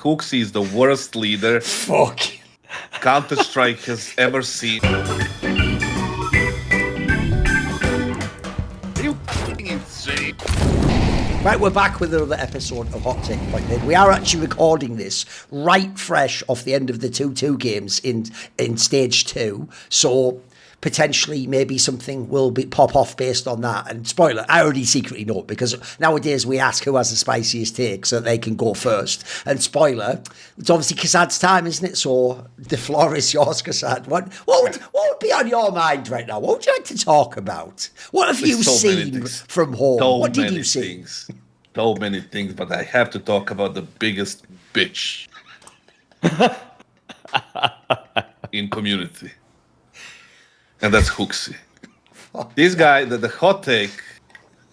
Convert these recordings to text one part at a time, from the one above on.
HooXi is the worst leader Fuck. Counter-Strike has ever seen. Are you f***ing insane? Right, we're back with another episode of Hot Take Point Made. We are actually recording this right fresh off the end of the 2-2 games in stage 2. So potentially maybe something will pop off based on that. And spoiler, I already secretly know it because nowadays we ask who has the spiciest take so that they can go first. And spoiler, it's obviously Kassad's time, isn't it? So the floor is yours, Kassad. What would be on your mind right now? What would you like to talk about? What have you seen from home? What did you see? So many things, but I have to talk about the biggest bitch in community. And that's HooXi. This guy, the hot take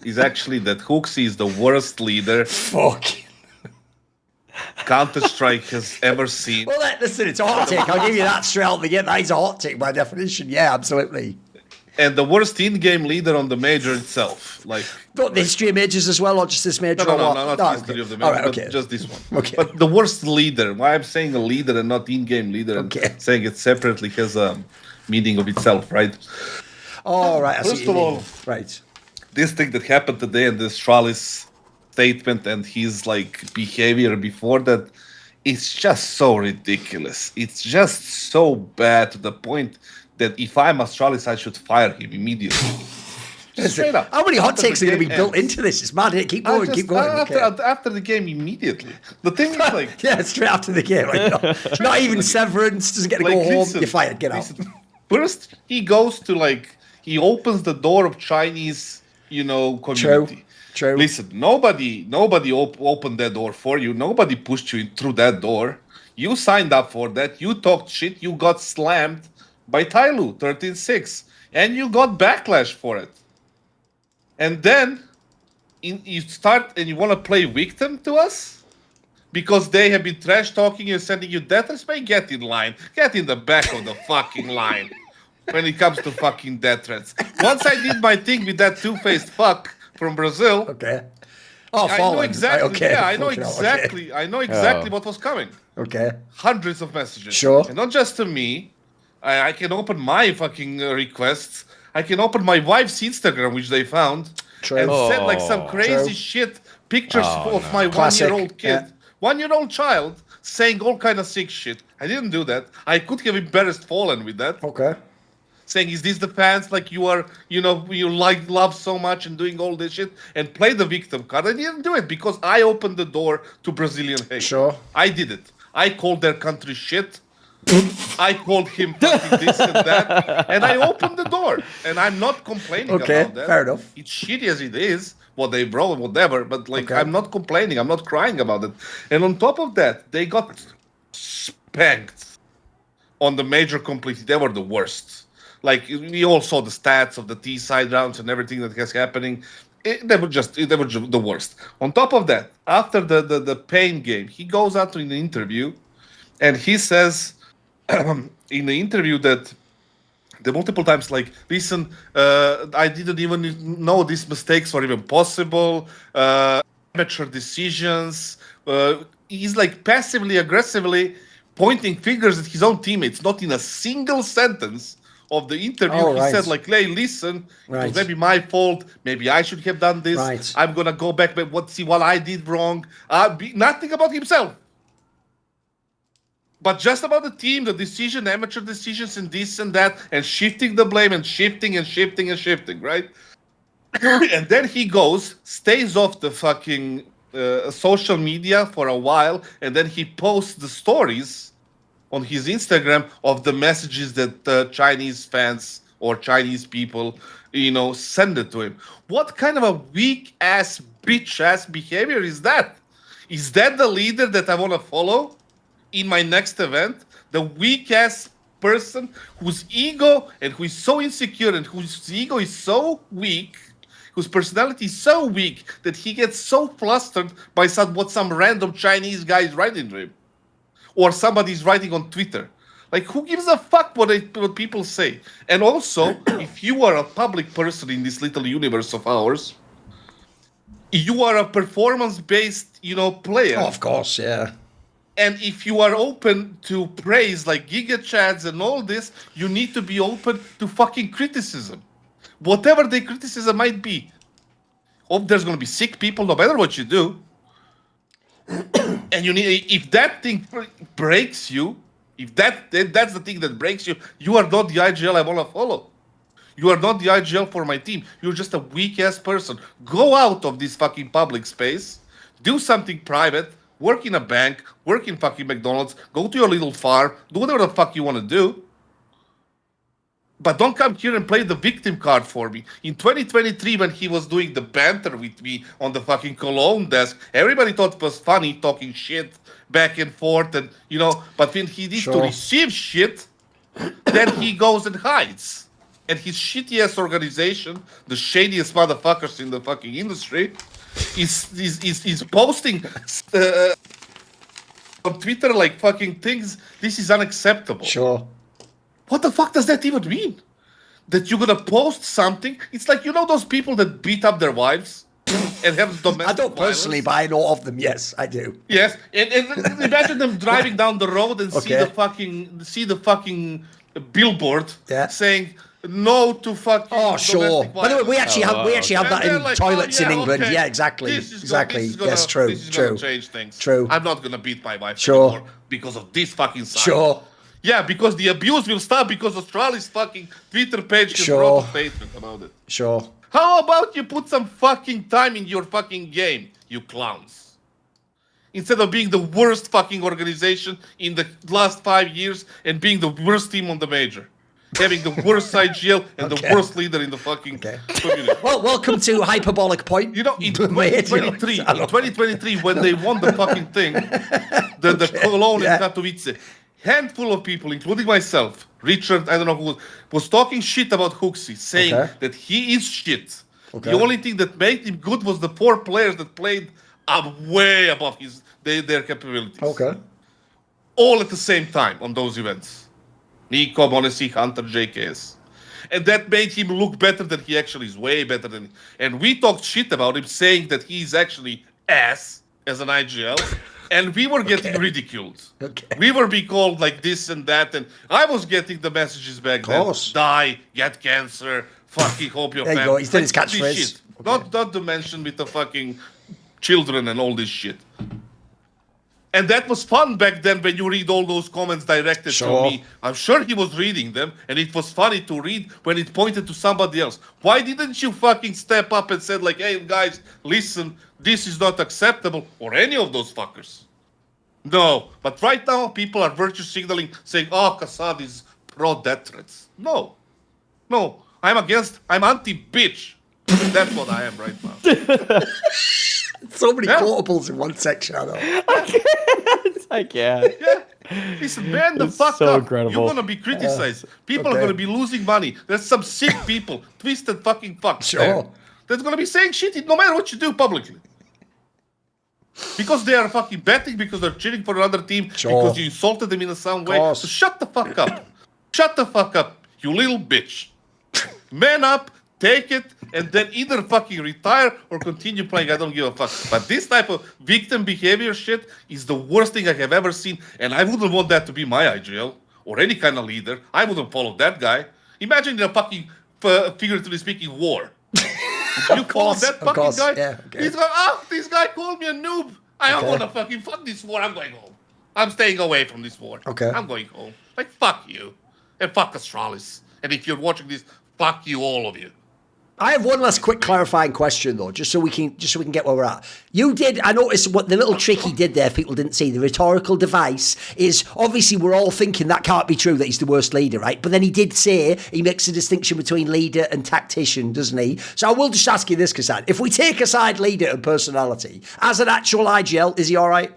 is actually that HooXi is the worst leader Counter-Strike has ever seen. Well, listen, it's a hot take. I'll give you that straight out the gate. That is a hot take by definition. Yeah, absolutely. And the worst in-game leader on the major itself. Like, not the history of majors as well, or just this major? No, not the history of the major, but just this one. Okay. But the worst leader, why I'm saying a leader and not in-game leader, and saying it separately has a meaning of itself, right? Oh, right. First of all, right. This thing that happened today and the Astralis statement and his like behavior before that, it's just so ridiculous. It's just so bad to the point that if I'm Astralis, I should fire him immediately. Straight up. How many hot takes are going to be built into this? It's mad. Keep going, keep going. After the game, immediately. The thing is like... yeah, straight after the game. Like, not even severance, doesn't get to go home, you're fired, get out. First, he goes to like... He opens the door of Chinese, community. True. Listen, nobody opened that door for you. Nobody pushed you through that door. You signed up for that. You talked shit. You got slammed by Tyloo 13-6. And you got backlash for it. And then you start and you want to play victim to us? Because they have been trash talking and sending you death threats? Man, get in line. Get in the back of the fucking line when it comes to fucking death threats. Once I did my thing with that two-faced fuck from Brazil. Okay. Oh, I know exactly. Okay. Yeah, I know exactly. I know exactly what was coming. Okay. Hundreds of messages. Sure. And not just to me. I can open my fucking requests. I can open my wife's Instagram, which they found, and send like some crazy shit pictures of my one-year-old kid, one-year-old child, saying all kind of sick shit. I didn't do that. I could have embarrassed Fallen with that. Okay. Saying, is this the fans like you are, you like love so much and doing all this shit and play the victim card? I didn't do it because I opened the door to Brazilian hate. Sure. I did it. I called their country shit. I called him fucking this and that, and I opened the door, and I'm not complaining about that. Fair enough. It's shitty as it is, what they brought, whatever, but I'm not complaining, I'm not crying about it. And on top of that, they got spanked on the major completely. They were the worst. Like, we all saw the stats of the T-side rounds and everything that was happening. They were just the worst. On top of that, after the pain game, he goes out in the interview, and he says, in the interview that the multiple times like, listen, I didn't even know these mistakes were even possible, amateur decisions. He's like passively aggressively pointing fingers at his own teammates. Not in a single sentence of the interview he said like, hey, listen, it was maybe my fault, maybe I should have done this, I'm gonna go back but see what I did wrong. Nothing about himself, but just about the team, the decision, amateur decisions, and this and that, and shifting the blame, and shifting, right? And then he stays off the fucking social media for a while, and then he posts the stories on his Instagram of the messages that Chinese fans or Chinese people, send it to him. What kind of a weak-ass, bitch-ass behavior is that? Is that the leader that I want to follow in my next event? The weak-ass person whose ego and who is so insecure and whose ego is so weak, whose personality is so weak that he gets so flustered by what some random Chinese guy is writing to him. Or somebody's writing on Twitter. Like, who gives a fuck what people say? And also, if you are a public person in this little universe of ours, you are a performance-based, player. Oh, of course, yeah. And if you are open to praise like Giga Chads and all this, you need to be open to fucking criticism. Whatever the criticism might be. Hope there's going to be sick people no matter what you do. And you need, if that thing breaks you, if that's the thing that breaks you, you are not the IGL I want to follow. You are not the IGL for my team. You're just a weak-ass person. Go out of this fucking public space. Do something private. Work in a bank. Work in fucking McDonald's. Go to your little farm. Do whatever the fuck you want to do. But don't come here and play the victim card for me. In 2023, when he was doing the banter with me on the fucking Cologne desk, everybody thought it was funny talking shit back and forth. And, you know, but when he needs to receive shit, then he goes and hides. And his shitty-ass organization, the shadiest motherfuckers in the fucking industry, is posting on Twitter like fucking things. This is unacceptable. Sure. What the fuck does that even mean? That you're gonna post something? It's like, you know those people that beat up their wives and have domestic I don't personally, but I know of them. Yes, I do. Yes, and imagine them driving down the road and see the fucking billboard saying no to fucking. Oh, sure. By the way, we actually have that in like, toilets in England. Okay, Yeah, exactly. Exactly. Yes, true. This is gonna change things. True. I'm not gonna beat my wife anymore because of this fucking site. Sure. Yeah, because the abuse will stop because Astralis fucking Twitter page has brought a statement about it. Sure. How about you put some fucking time in your fucking game, you clowns? Instead of being the worst fucking organization in the last 5 years and being the worst team on the major. Having the worst IGL and the worst leader in the fucking community. Well, welcome to Hyperbolic Point. You know, in 2023, when they won the fucking thing, the Cologne and Katowice, handful of people, including myself, Richard, I don't know who, was talking shit about HooXi, saying that he is shit. The only thing that made him good was the 4 players that played way above their capabilities. All at the same time on those events. NiKo, Mauisnake, Hunter, JKS. And that made him look better than he actually is, way better than. And we talked shit about him, saying that he's actually ass as an IGL. And we were getting ridiculed. We were being called like this and that. And I was getting the messages back then. Die, get cancer, fucking hope your family. There you go, he's done his catchphrase. Not to mention with the fucking children and all this shit. And that was fun back then when you read all those comments directed to me. I'm sure he was reading them, and it was funny to read when it pointed to somebody else. Why didn't you fucking step up and said like, hey guys, listen, this is not acceptable, or any of those fuckers? No, but right now people are virtue signaling, saying, oh, Kassad is pro-death threats. No, I'm anti-bitch. That's what I am right now. So many quotables in one section, I know. I can't. Yeah. Listen, man, the fuck so up. incredible. You're gonna be criticized. People are gonna be losing money. There's some sick people, twisted fucking fucks there, that's gonna be saying shit no matter what you do publicly. Because they are fucking betting, because they're cheering for another team, because you insulted them in some way. So shut the fuck up. Shut the fuck up, you little bitch. Man up. Take it, and then either fucking retire or continue playing. I don't give a fuck. But this type of victim behavior shit is the worst thing I have ever seen, and I wouldn't want that to be my IGL or any kind of leader. I wouldn't follow that guy. Imagine a fucking, figuratively speaking, war. You call that fucking guy? Yeah, this guy called me a noob. I don't want to fucking fuck this war. I'm going home. I'm staying away from this war. I'm going home. Like, fuck you. And fuck Astralis. And if you're watching this, fuck you, all of you. I have one last quick clarifying question though, just so we can get where we're at. You did, I noticed what the little trick he did there, people didn't see. The rhetorical device is, obviously we're all thinking that can't be true, that he's the worst leader, right? But then he did say he makes a distinction between leader and tactician, doesn't he? So I will just ask you this, Kassad. If we take aside leader and personality, as an actual IGL, is he all right?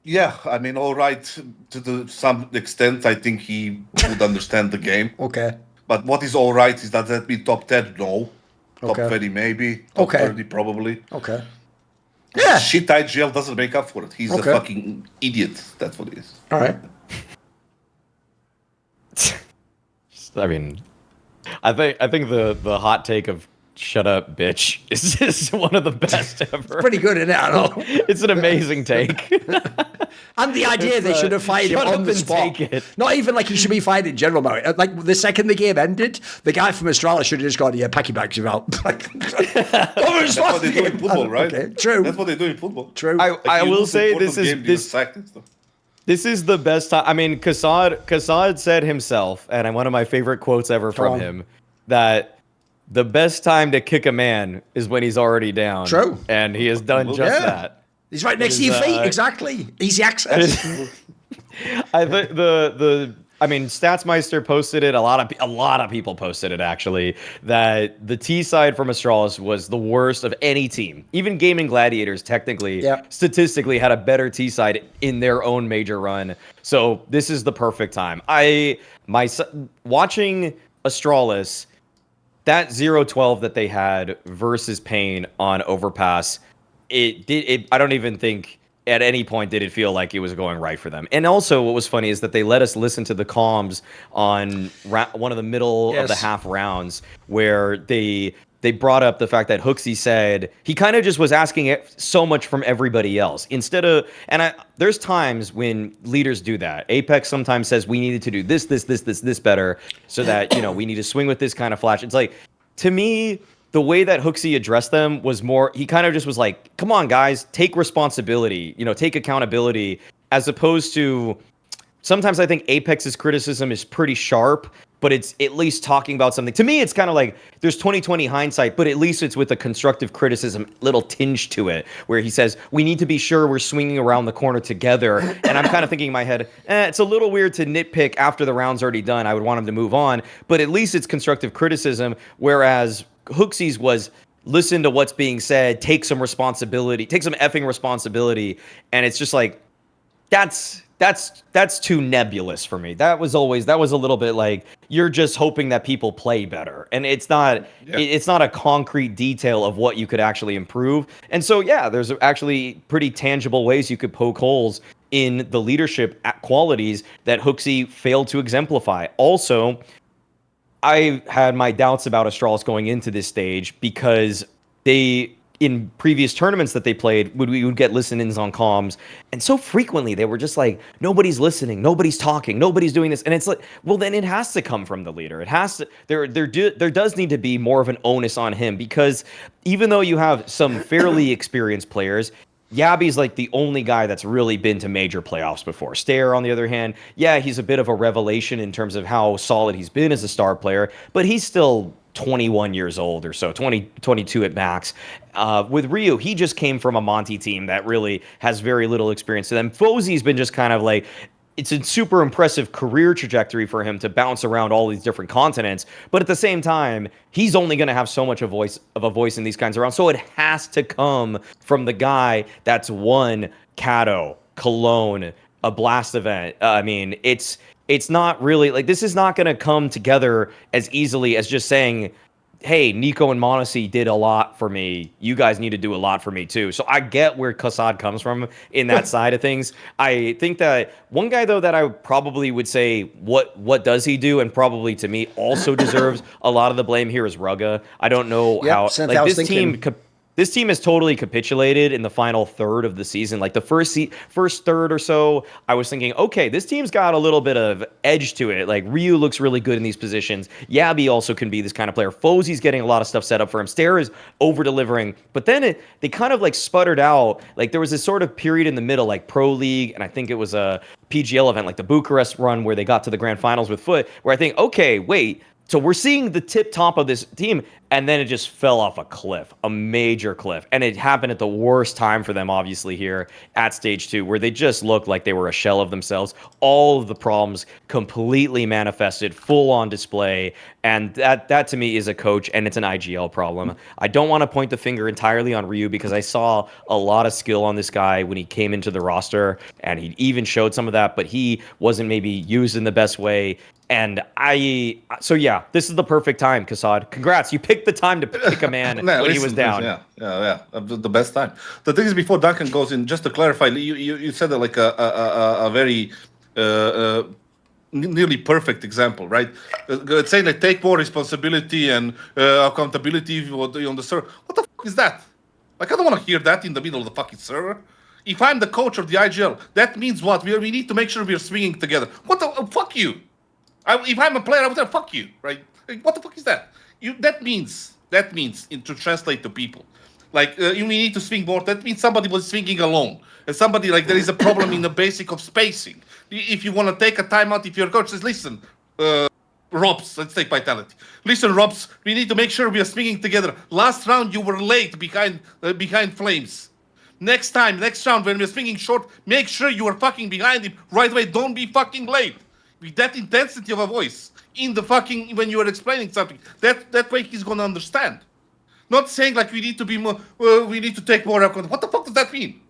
Yeah, I mean, all right, to some extent. I think he would understand the game. But what is all right is that mean top 10? No. Top 20 maybe. Top 30 probably. Yeah. Shit IGL doesn't make up for it. He's a fucking idiot. That's what it is. All right. I mean, I think the hot take of shut up, bitch, is just one of the best ever. Pretty good, isn't it? I know. It's an amazing take. And the idea they should have fired him shut on up the and spot. take it. Not even like he should be fired in general, Mary. Like the second the game ended, the guy from Astralis should have just gone, yeah, pack your bags, you're out. That's what they do in football, right? Okay, true. That's what they do in football. True. I will say this is the best time. I mean, Kassad said himself, and one of my favorite quotes ever from him, that the best time to kick a man is when he's already down. True. And he has done just that. He's right next to your feet, exactly. Easy access. I think I mean, Statsmeister posted it. A lot of people posted it actually. That the T side from Astralis was the worst of any team. Even Gaming Gladiators, technically, statistically, had a better T side in their own major run. So this is the perfect time. Watching Astralis, that 0-12 that they had versus Pain on Overpass, I don't even think at any point did it feel like it was going right for them. And also what was funny is that they let us listen to the comms on one of the middle of the half rounds where they brought up the fact that HooXi said he kind of just was asking so much from everybody else instead of, and there's times when leaders do that. Apex sometimes says we needed to do this better so that, we need to swing with this kind of flash. It's like, to me, the way that HooXi addressed them was more, he kind of just was like, come on, guys, take responsibility, take accountability, as opposed to, sometimes I think Apex's criticism is pretty sharp, but it's at least talking about something. To me, it's kind of like, there's 20/20 hindsight, but at least it's with a constructive criticism, little tinge to it, where he says, we need to be sure we're swinging around the corner together. And I'm kind of thinking in my head, it's a little weird to nitpick after the round's already done. I would want him to move on, but at least it's constructive criticism, whereas HooXi's was listen to what's being said, take some responsibility, take some effing responsibility, and it's just like that's too nebulous for me. That was a little bit like you're just hoping that people play better, and it's not a concrete detail of what you could actually improve. And so there's actually pretty tangible ways you could poke holes in the leadership qualities that HooXi failed to exemplify. Also, I had my doubts about Astralis going into this stage because in previous tournaments that they played, we would get listen-ins on comms, and so frequently they were just like, nobody's listening, nobody's talking, nobody's doing this, and it's like, well, then it has to come from the leader. It has to. There does need to be more of an onus on him, because even though you have some fairly experienced players, Yabby's like the only guy that's really been to major playoffs before. Stair, on the other hand, he's a bit of a revelation in terms of how solid he's been as a star player, but he's still 21 years old or so, 22 at max. With Ryu, he just came from a Monty team that really has very little experience to them. Fozy's been just kind of like, it's a super impressive career trajectory for him to bounce around all these different continents, but at the same time, he's only going to have so much of a voice in these kinds of rounds. So it has to come from the guy that's won Kato, Cologne, a Blast event. I mean, it's not really like, this is not going to come together as easily as just saying, hey, NiKo and Mattis did a lot for me. You guys need to do a lot for me too. So I get where Kassad comes from in that side of things. I think that one guy though that I probably would say what does he do, and probably to me also deserves a lot of the blame here is Rugga. I don't know how like this team has totally capitulated in the final third of the season. Like the first third or so, I was thinking, okay, this team's got a little bit of edge to it. Like Ryu looks really good in these positions. Yabby also can be this kind of player. Fozy's getting a lot of stuff set up for him. Stair is over-delivering. But then they kind of like sputtered out. Like there was this sort of period in the middle, like Pro League, and I think it was a PGL event, like the Bucharest run where they got to the grand finals with Foot, where I think, okay, wait, so we're seeing the tip top of this team, and then it just fell off a cliff, a major cliff. And it happened at the worst time for them, obviously, here at Stage 2, where they just looked like they were a shell of themselves. All of the problems completely manifested, full on display. And that to me is a coach, and it's an IGL problem. I don't want to point the finger entirely on Ryu, because I saw a lot of skill on this guy when he came into the roster, and he even showed some of that, but he wasn't maybe used in the best way. And this is the perfect time, Kassad. Congrats, you picked the time to pick a man when he was down. The best time. The thing is, before Duncan goes in, just to clarify, you said that like a very nearly perfect example, right? It's saying like take more responsibility and accountability on the server. What the fuck is that? Like, I don't want to hear that in the middle of the fucking server. If I'm the coach of the IGL, that means what? We need to make sure we're swinging together. What the fuck you? If I'm a player, I would say fuck you, right? Like, what the fuck is that? That means to translate to people. Like, you need to swing more. That means somebody was swinging alone. And somebody, like, there is a problem in the basic of spacing. If you want to take a timeout, if your coach says, listen, Robs, let's take Vitality. Listen, Robs, we need to make sure we are swinging together. Last round, you were late behind Flames. Next round, when we're swinging short, make sure you are fucking behind him right away. Don't be fucking late. With that intensity of a voice in the fucking, when you are explaining something, that way he's going to understand. Not saying like we need to be more, we need to take more account. What the fuck does that mean?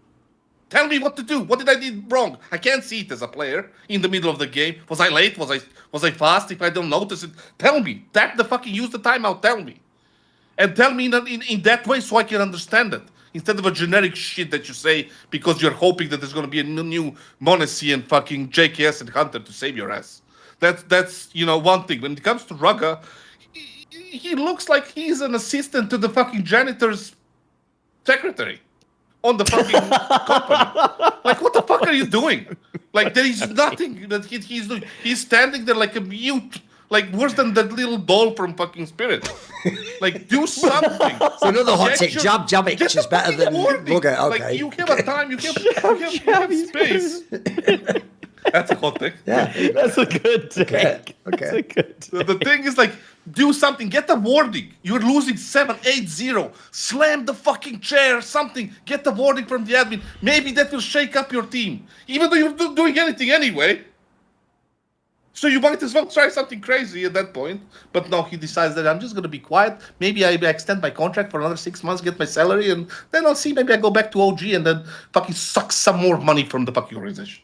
Tell me what to do. What did I do wrong? I can't see it as a player in the middle of the game. Was I late? Was I fast? If I don't notice it, tell me. Use the timeout. Tell me, and tell me in that way so I can understand it. Instead of a generic shit that you say because you're hoping that there's going to be a new Monaco and fucking JKS and Hunter to save your ass. That's one thing. When it comes to Rugga, he looks like he's an assistant to the fucking janitor's secretary on the fucking company. Like, what the fuck are you doing? Like, there is nothing that he's doing. He's standing there like a mute. Like, worse than that little doll from fucking Spirit. Like, do something. So another hot take, jab it, which is better than Rugga. Okay. Like, you have a time, you have space. That's a hot take. Yeah. That's a good take. Okay. The thing is, like, do something. Get a warning. You're losing 7-8-0. Slam the fucking chair, something. Get the warning from the admin. Maybe that will shake up your team. Even though you're not doing anything anyway. So you might as well try something crazy at that point. But no, he decides that I'm just going to be quiet. Maybe I extend my contract for another 6 months, get my salary, and then I'll see. Maybe I go back to OG and then fucking suck some more money from the fucking organization.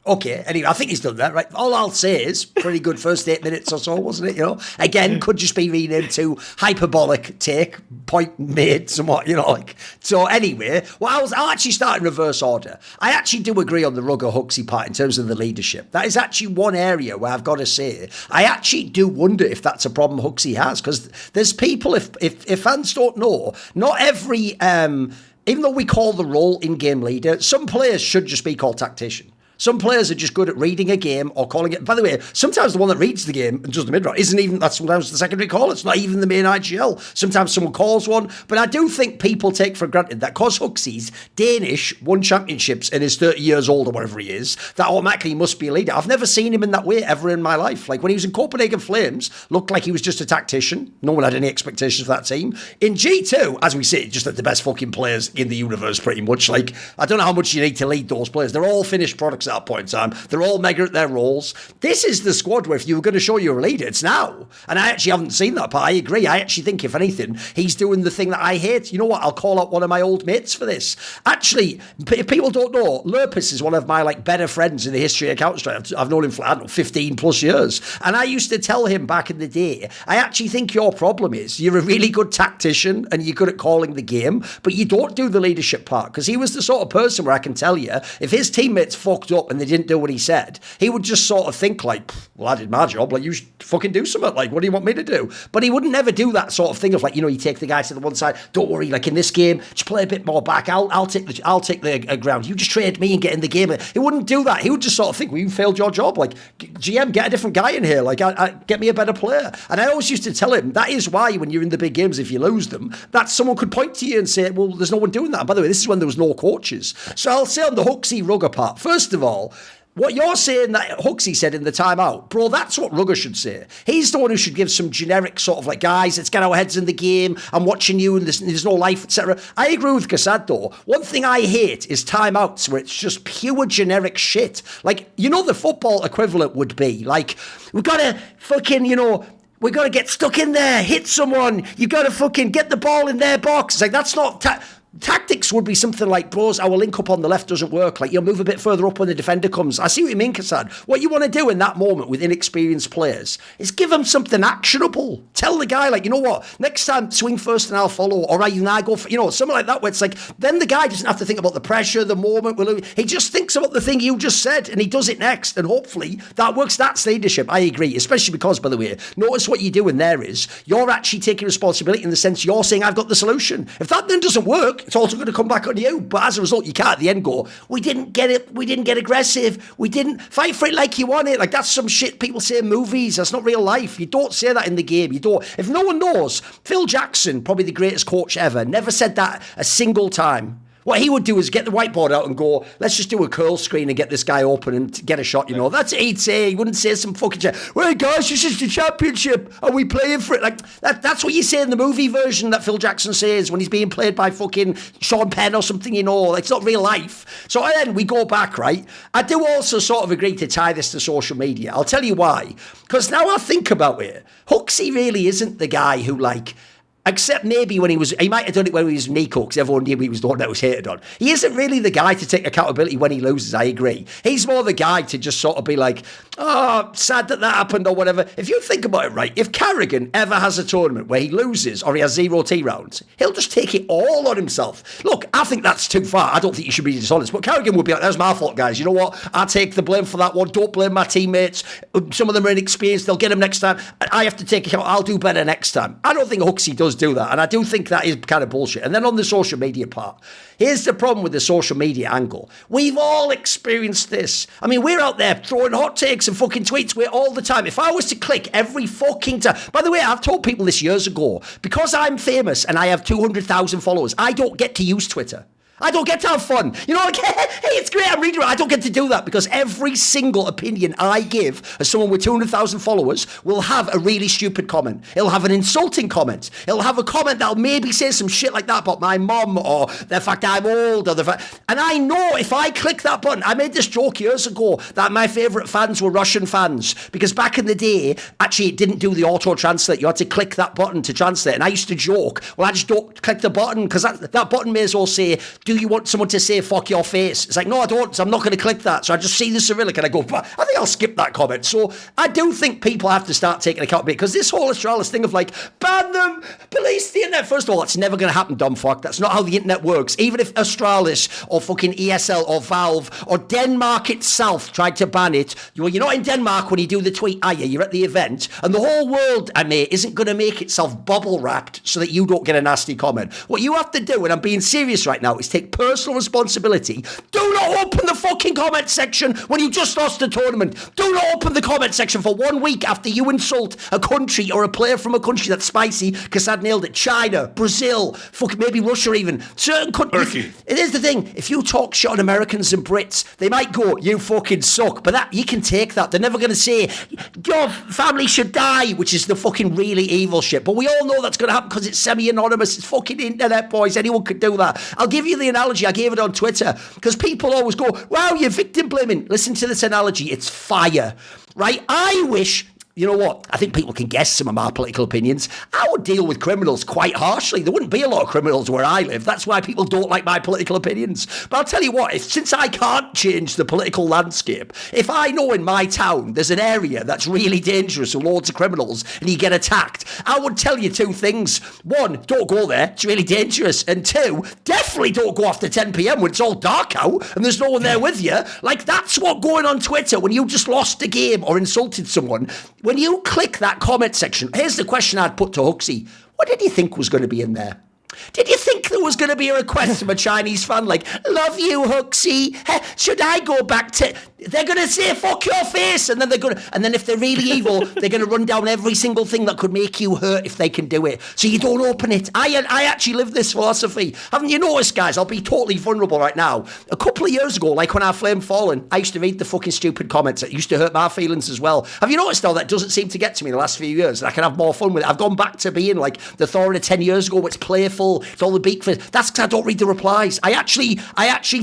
Okay, anyway, I think he's done that, right? All I'll say is, pretty good first 8 minutes or so, wasn't it? Again, could just be renamed to hyperbolic take, point made, somewhat, like. So anyway, well, I'll actually start in reverse order. I actually do agree on the Rugga HooXi part in terms of the leadership. That is actually one area where I've got to say, I actually do wonder if that's a problem HooXi has, because there's people, if fans don't know, not every, even though we call the role in-game leader, some players should just be called tactician. Some players are just good at reading a game or calling it. By the way, sometimes the one that reads the game and does the mid-round that's sometimes the secondary call. It's not even the main IGL. Sometimes someone calls one. But I do think people take for granted that because HooXi's Danish won championships and is 30 years old or whatever he is, that automatically he must be a leader. I've never seen him in that way ever in my life. Like when he was in Copenhagen Flames, looked like he was just a tactician. No one had any expectations for that team. In G2, as we say, just like the best fucking players in the universe pretty much. Like, I don't know how much you need to lead those players. They're all finished products at that point in time. They're all mega at their roles. This is the squad where if you were going to show you're a leader, it's now. And I actually haven't seen that part. I agree. I actually think, if anything, he's doing the thing that I hate. You know what? I'll call out one of my old mates for this. Actually, if people don't know, Lurpus is one of my better friends in the history of Counter-Strike. I've known him for, 15 plus years. And I used to tell him back in the day, I actually think your problem is you're a really good tactician and you're good at calling the game, but you don't do the leadership part. Because he was the sort of person where I can tell you, if his teammates fucked up and they didn't do what he said, he would just sort of think well, I did my job, you should fucking do something, what do you want me to do? But he would never do that sort of thing of you take the guy to the one side, don't worry, in this game, just play a bit more back, I'll take the ground, you just trade me and get in the game. He wouldn't do that. He would just sort of think, well, you failed your job, GM, get a different guy in here, get me a better player. And I always used to tell him, that is why when you're in the big games, if you lose them, that someone could point to you and say, well, there's no one doing that. And by the way, this is when there was no coaches. So I'll say on the HooXi Rugga part, first of all, what you're saying that HooXi said in the timeout, bro, that's what Rugga should say. He's the one who should give some generic sort of guys, let's get our heads in the game, I'm watching you and there's no life, etc. I agree with Kassad though. One thing I hate is timeouts where it's just pure generic shit. The football equivalent would be we've got to fucking, we got to get stuck in there, hit someone, you got to fucking get the ball in their box. That's not... tactics would be something like, bros, our link up on the left doesn't work. Like, you'll move a bit further up when the defender comes. I see what you mean, Kassad. What you want to do in that moment with inexperienced players is give them something actionable. Tell the guy, like, you know what, next time swing first and I'll follow, or right, I go for, you know, something like that, where it's like, then the guy doesn't have to think about the pressure, the moment. He just thinks about the thing you just said and he does it next. And hopefully that works. That's leadership. I agree. Especially because, by the way, notice what you're doing there is you're actually taking responsibility in the sense you're saying, I've got the solution. If that then doesn't work, it's also going to come back on you. But as a result, you can't at the end go, we didn't get it, we didn't get aggressive, we didn't fight for it like you want it. Like, that's some shit people say in movies. That's not real life. You don't say that in the game. You don't. If no one knows, Phil Jackson, probably the greatest coach ever, never said that a single time. What he would do is get the whiteboard out and go, let's just do a curl screen and get this guy open and get a shot, you know. That's what he'd say. He wouldn't say some fucking shit. Well, guys, this is the championship. Are we playing for it? Like, that's what you say in the movie version that Phil Jackson says when he's being played by fucking Sean Penn or something, you know. It's not real life. So then we go back, right? I do also sort of agree to tie this to social media. I'll tell you why. Because now I think about it, HooXi really isn't the guy who, like, except maybe when he might have done it when he was NiKo, because everyone knew he was the one that was hated on. He isn't really the guy to take accountability when he loses, I agree. He's more the guy to just sort of be like, oh, sad that happened or whatever. If you think about it, right, if Karrigan ever has a tournament where he loses or he has 0 T rounds, he'll just take it all on himself. Look, I think that's too far. I don't think you should be dishonest. But Karrigan would be like, that's my fault, guys. You know what? I take the blame for that one. Don't blame my teammates. Some of them are inexperienced. They'll get them next time. I have to take account. I'll do better next time. I don't think HooXi does do that. And I do think that is kind of bullshit. And then on the social media part, here's the problem with the social media angle. We've all experienced this. I mean, we're out there throwing hot takes and fucking tweets all the time. If I was to click every fucking time... By the way, I've told people this years ago. Because I'm famous and I have 200,000 followers, I don't get to use Twitter. I don't get to have fun. You know, like, hey, it's great, I'm reading it. I don't get to do that because every single opinion I give as someone with 200,000 followers will have a really stupid comment. It'll have an insulting comment. It'll have a comment that'll maybe say some shit like that about my mum or the fact I'm old or the fact... And I know if I click that button... I made this joke years ago that my favourite fans were Russian fans because back in the day, actually, it didn't do the auto-translate. You had to click that button to translate. And I used to joke, well, I just don't click the button because that button may as well say... Do you want someone to say fuck your face? It's like, no, I don't, so I'm not going to click that. So I just see the Cyrillic and I go, I think I'll skip that comment. So I do think people have to start taking accountability because this whole Astralis thing of like, ban them, police the internet. First of all, that's never going to happen, dumb fuck. That's not how the internet works. Even if Astralis or fucking ESL or Valve or Denmark itself tried to ban it, you're not in Denmark when you do the tweet, are you? You're at the event and the whole world, isn't going to make itself bubble wrapped so that you don't get a nasty comment. What you have to do, and I'm being serious right now, is take personal responsibility. Do not open the fucking comment section when you just lost a tournament. Do not open the comment section for 1 week after you insult a country or a player from a country that's spicy. Kassad nailed it. China, Brazil, maybe Russia even. Certain countries. Turkey. It is the thing. If you talk shit on Americans and Brits, they might go, you fucking suck. But that you can take that. They're never going to say, your family should die, which is the fucking really evil shit. But we all know that's going to happen because it's semi-anonymous. It's fucking internet, boys. Anyone could do that. I'll give you the analogy. I gave it on Twitter because people always go, wow, you're victim blaming. Listen to this analogy. It's fire, right? I wish... You know what? I think people can guess some of my political opinions. I would deal with criminals quite harshly. There wouldn't be a lot of criminals where I live. That's why people don't like my political opinions. But I'll tell you what, since I can't change the political landscape, if I know in my town there's an area that's really dangerous with loads of criminals and you get attacked, I would tell you 2 things. 1, don't go there. It's really dangerous. And 2, definitely don't go after 10 p.m. when it's all dark out and there's no one there with you. Like, that's what going on Twitter when you just lost a game or insulted someone. When you click that comment section, here's the question I'd put to HooXi. What did you think was going to be in there? Did you think there was going to be a request from a Chinese fan like, love you, HooXi, should I go back to... They're going to say, fuck your face, and then if they're really evil, they're going to run down every single thing that could make you hurt if they can do it. So you don't open it. I actually live this philosophy. Haven't you noticed, guys? I'll be totally vulnerable right now. A couple of years ago, like when I flamed Fallen, I used to read the fucking stupid comments that used to hurt my feelings as well. Have you noticed, though, that doesn't seem to get to me the last few years? I can have more fun with it. I've gone back to being like the Thorin of 10 years ago, where it's playful, it's all the beak for... That's because I don't read the replies. I actually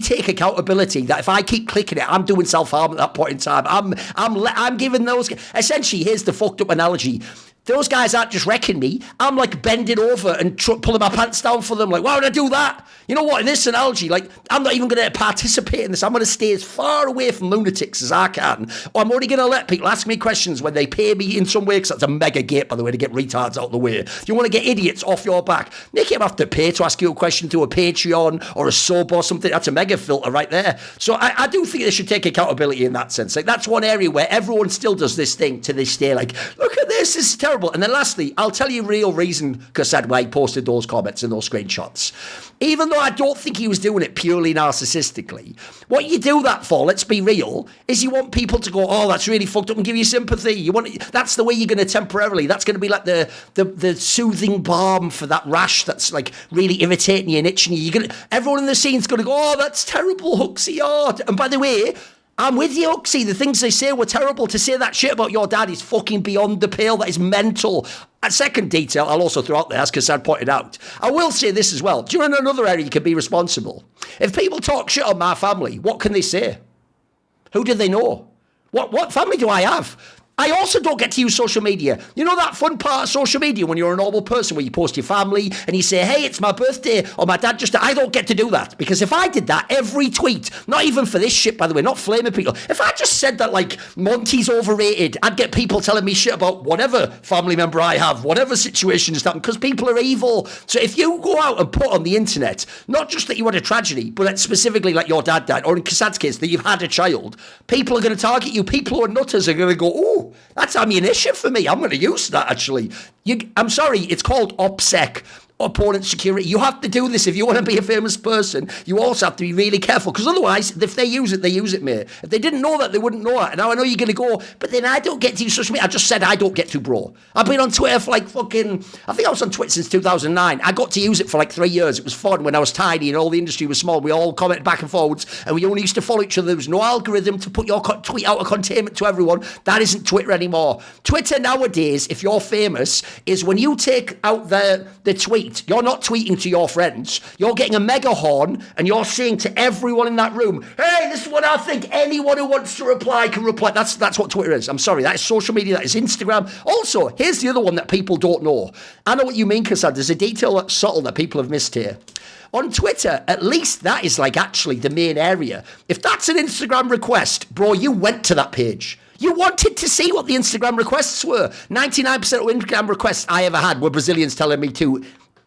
take accountability that if I keep clicking it, I'm doing self-harm at that point in time. I'm giving those... Essentially, here's the fucked up analogy. Those guys aren't just wrecking me. I'm like bending over and pulling my pants down for them. Like, why would I do that? You know what? In this analogy, like, I'm not even going to participate in this. I'm going to stay as far away from lunatics as I can. Or I'm only going to let people ask me questions when they pay me in some way, because that's a mega gate, by the way, to get retards out of the way. If you want to get idiots off your back, make him have to pay to ask you a question through a Patreon or a sub or something. That's a mega filter right there. So I do think they should take accountability in that sense. Like, that's one area where everyone still does this thing to this day. Like, look at this is terrible. And then lastly, I'll tell you real reason, kassad, why he posted those comments and those screenshots. Even though I don't think he was doing it purely narcissistically, what you do that for, let's be real, is you want people to go, oh, that's really fucked up, and give you sympathy. That's the way you're going to temporarily, that's going to be like the soothing balm for that rash that's like really irritating you and itching you. Everyone in the scene's going to go, oh, that's terrible, HooXi. Oh. And by the way, I'm with you, HooXi. The things they say were terrible. To say that shit about your dad is fucking beyond the pale. That is mental. A second detail I'll also throw out there, as kassad pointed out. I will say this as well. Do you know another area you can be responsible? If people talk shit on my family, what can they say? Who do they know? What family do I have? I also don't get to use social media. You know that fun part of social media when you're a normal person where you post your family and you say, hey, it's my birthday, or my dad I don't get to do that. Because if I did that, every tweet, not even for this shit, by the way, not flaming people, if I just said that, like, Monty's overrated, I'd get people telling me shit about whatever family member I have, whatever situation has happened, because people are evil. So if you go out and put on the internet, not just that you had a tragedy, but that specifically like your dad died, or in kassad's case, that you've had a child, people are going to target you. People who are nutters are going to go, oh, that's ammunition for me. I'm going to use that, actually. I'm sorry, it's called OPSEC. Opponent security. You have to do this if you want to be a famous person. You also have to be really careful, because otherwise, if they use it, mate. If they didn't know that, they wouldn't know it. And now I know you're going to go, but then I don't get to use social media. I just said I don't get to, bro. I've been on Twitter for like fucking, I think I was on Twitter since 2009. I got to use it for like 3 years. It was fun when I was tiny and all the industry was small. We all commented back and forwards, and we only used to follow each other. There was no algorithm to put your tweet out of containment to everyone. That isn't Twitter anymore. Twitter nowadays, if you're famous, is when you take out the tweet, you're not tweeting to your friends. You're getting a mega horn and you're saying to everyone in that room, hey, this is what I think. Anyone who wants to reply can reply. That's what Twitter is. I'm sorry. That is social media. That is Instagram. Also, here's the other one that people don't know. I know what you mean, kassad. There's a detail that's subtle that people have missed here. On Twitter, at least that is like actually the main area. If that's an Instagram request, bro, you went to that page. You wanted to see what the Instagram requests were. 99% of Instagram requests I ever had were Brazilians telling me to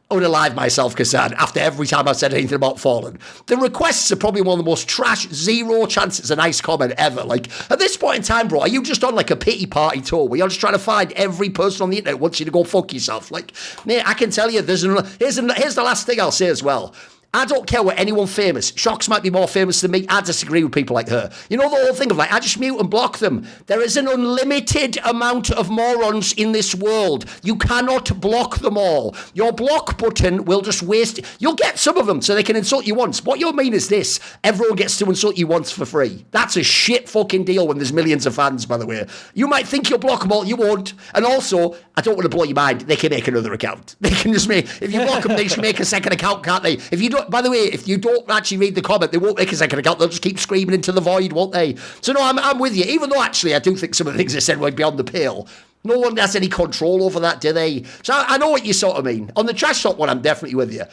unalive myself, kassad, after every time I said anything about Fallen. The requests are probably one of the most trash, zero chance it's a nice comment ever. Like, at this point in time, bro, are you just on like a pity party tour where you're just trying to find every person on the internet who wants you to go fuck yourself? Like, mate, I can tell you, here's the last thing I'll say as well. I don't care what anyone famous. Shocks might be more famous than me. I disagree with people like her. You know the whole thing of like, I just mute and block them. There is an unlimited amount of morons in this world. You cannot block them all. Your block button will just waste. You'll get some of them so they can insult you once. What you'll mean is this. Everyone gets to insult you once for free. That's a shit fucking deal when there's millions of fans, by the way. You might think you'll block them all. You won't. And also, I don't want to blow your mind. They can make another account. They can just make, if you block them, they should make a second account, can't they? If you don't, by the way, if you don't actually read the comment, they won't make a second account. They'll just keep screaming into the void, won't they? So no, I'm with you. Even though actually I do think some of the things they said were beyond the pale. No one has any control over that, do they? So I know what you sort of mean. On the trash talk one, I'm definitely with you.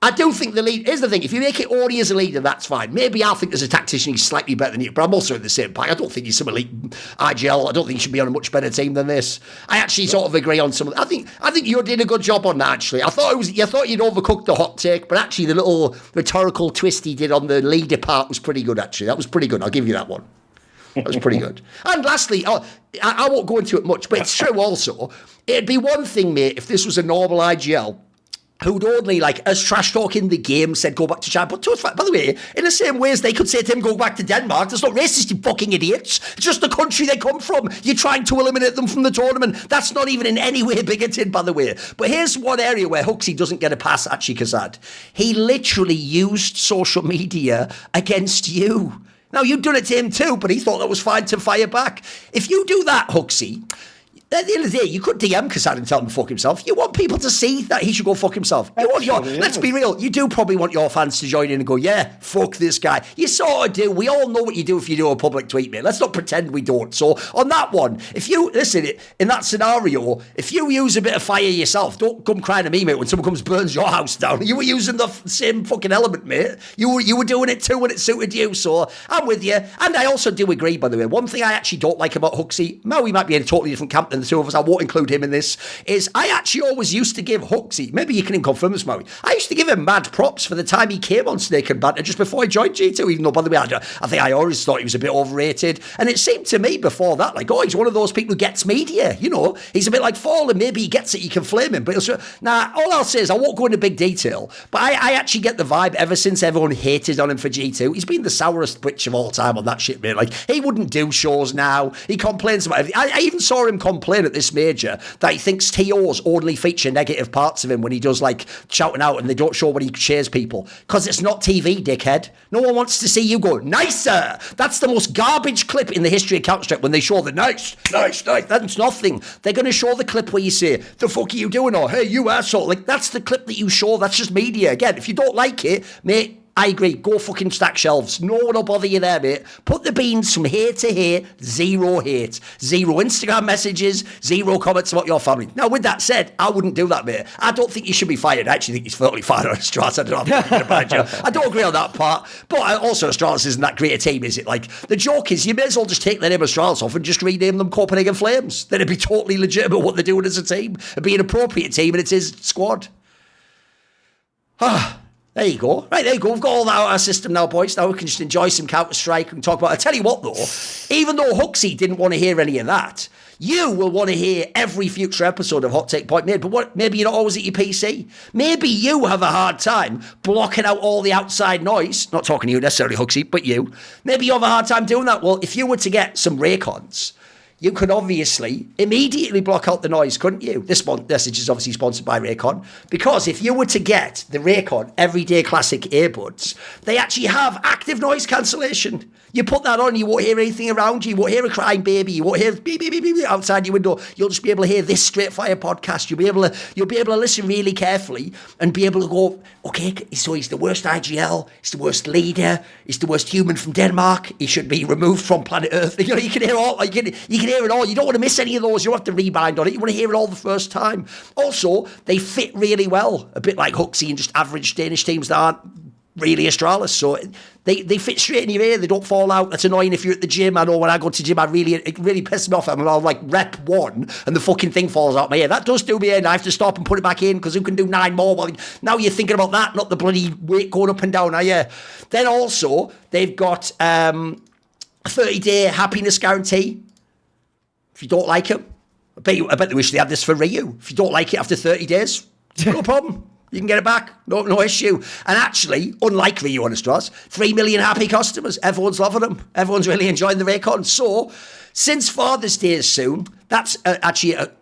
I do think the lead, here's the thing, if you make it only as a leader, that's fine. Maybe I'll think as a tactician he's slightly better than you, but I'm also in the same pack. I don't think he's some elite IGL. I don't think he should be on a much better team than this. I actually sort of agree on some of I think you did a good job on that, actually. I thought you'd overcooked the hot take, but actually the little rhetorical twist he did on the leader part was pretty good, actually. That was pretty good. I'll give you that one. That was pretty good. And lastly, I won't go into it much, but it's true also. It'd be one thing, mate, if this was a normal IGL who'd only, like, as trash talk in the game said go back to China. But by the way, in the same way as they could say to him go back to Denmark, that's not racist, you fucking idiots. It's just the country they come from. You're trying to eliminate them from the tournament. That's not even in any way bigoted, by the way. But here's one area where HooXi doesn't get a pass, actually, kassad. He literally used social media against you. Now, you'd done it to him too, but he thought that was fine to fire back. If you do that, HooXi, At the end of the day, you could DM Kassad and tell him to fuck himself. You want people to see that he should go fuck himself. Let's be real, you do probably want your fans to join in and go, yeah, fuck this guy. You sort of do. We all know what you do if you do a public tweet, mate. Let's not pretend we don't. So on that one, if you, listen, in that scenario, if you use a bit of fire yourself, don't come crying to me, mate, when someone comes burns your house down. You were using the same fucking element, mate. You were doing it too when it suited you. So I'm with you. And I also do agree, by the way. One thing I actually don't like about HooXi, Maui might be in a totally different camp than the two of us, I won't include him in this, is I actually always used to give HooXi, maybe you can even confirm this, Maui, I used to give him mad props for the time he came on Snake and Banter just before I joined G2, even though, by the way, I think I always thought he was a bit overrated, and it seemed to me before that, like, oh, he's one of those people who gets media, you know, he's a bit like Fallen, maybe he gets it, you can flame him, but all I'll say is, I won't go into big detail, but I actually get the vibe ever since everyone hated on him for G2, he's been the sourest bitch of all time on that shit, mate, like, he wouldn't do shows now, he complains about everything, I even saw him complain at this major that he thinks TOs only feature negative parts of him when he does like shouting out and they don't show when he cheers people. Because it's not TV, dickhead. No one wants to see you go, nicer! That's the most garbage clip in the history of Counter-Strike when they show the nice. That's nothing. They're going to show the clip where you say, the fuck are you doing? Or, hey, you asshole. Like, that's the clip that you show. That's just media. Again, if you don't like it, mate, I agree. Go fucking stack shelves. No one will bother you there, mate. Put the beans from here to here. Zero hate. Zero Instagram messages. Zero comments about your family. Now, with that said, I wouldn't do that, mate. I don't think you should be fired. I actually think he's fairly fired on Astralis. I don't know if I'm about you. I don't agree on that part. But also, Astralis isn't that great a team, is it? Like, the joke is, you may as well just take the name Astralis off and just rename them Copenhagen Flames. Then it'd be totally legitimate what they're doing as a team. It'd be an appropriate team, and it's his squad. There you go. Right, there you go. We've got all that out of our system now, boys. Now we can just enjoy some Counter-Strike and talk about it. I tell you what, though, even though HooXi didn't want to hear any of that, you will want to hear every future episode of Hot Take Point Made. But maybe you're not always at your PC. Maybe you have a hard time blocking out all the outside noise. Not talking to you necessarily, HooXi, but you. Maybe you have a hard time doing that. Well, if you were to get some Raycons, you could obviously immediately block out the noise, couldn't you? This message is obviously sponsored by Raycon. Because if you were to get the Raycon Everyday Classic earbuds, they actually have active noise cancellation. You put that on, you won't hear anything around you. You won't hear a crying baby. You won't hear beep, beep, beep, beep outside your window. You'll just be able to hear this Straight Fire podcast. You'll be able to listen really carefully and be able to go, okay, so he's the worst IGL, he's the worst leader, he's the worst human from Denmark. He should be removed from planet Earth. You know, you can hear all. You can hear it all. You don't want to miss any of those. You don't have to rebind on it. You want to hear it all the first time. Also, they fit really well, a bit like HooXi and just average Danish teams that aren't really Astralis. So they fit straight in your ear. They don't fall out. That's annoying if you're at the gym. I know when I go to gym, it really pisses me off. I'll like rep one and the fucking thing falls out my ear. That does do me in. I have to stop and put it back in because who can do 9 more? Well, now you're thinking about that, not the bloody weight going up and down, are you? Then also, they've got a 30-day happiness guarantee. If you don't like it, I bet they wish they had this for Ryu. If you don't like it after 30 days, no problem. You can get it back. No issue. And actually, unlike Ryu on Astralis, 3 million happy customers. Everyone's loving them. Everyone's really enjoying the Raycon. So, since Father's Day is soon, that's I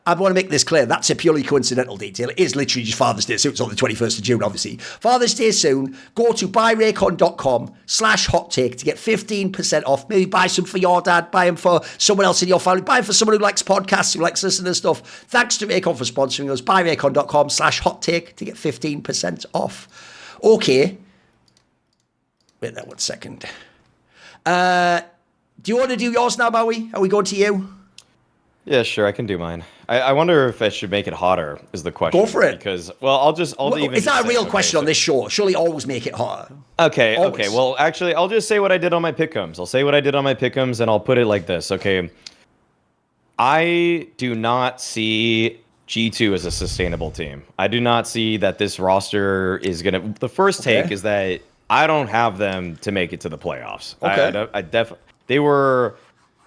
want to make this clear, that's a purely coincidental detail. It is literally just Father's Day soon. It's on the 21st of June, obviously. Father's Day soon. Go to buyraycon.com/hottake to get 15% off. Maybe buy some for your dad, buy them for someone else in your family, buy them for someone who likes podcasts, who likes listening to stuff. Thanks to Raycon for sponsoring us. Buyraycon.com/hottake to get 15% off. Okay. Wait there 1 second. Do you want to do yours now, Maui? Are we going to you? Yeah, sure, I can do mine. I wonder if I should make it hotter, is the question. Go for it. Because, well, it's not a real question on this show. Surely always make it hotter. Okay, always. Okay. Well, actually, I'll just say what I did on my pick'ems. I'll say what I did on my pick'ems, and I'll put it like this, okay? I do not see G2 as a sustainable team. I do not see that this roster is going to... The first take is that I don't have them to make it to the playoffs. Okay. I definitely... They were,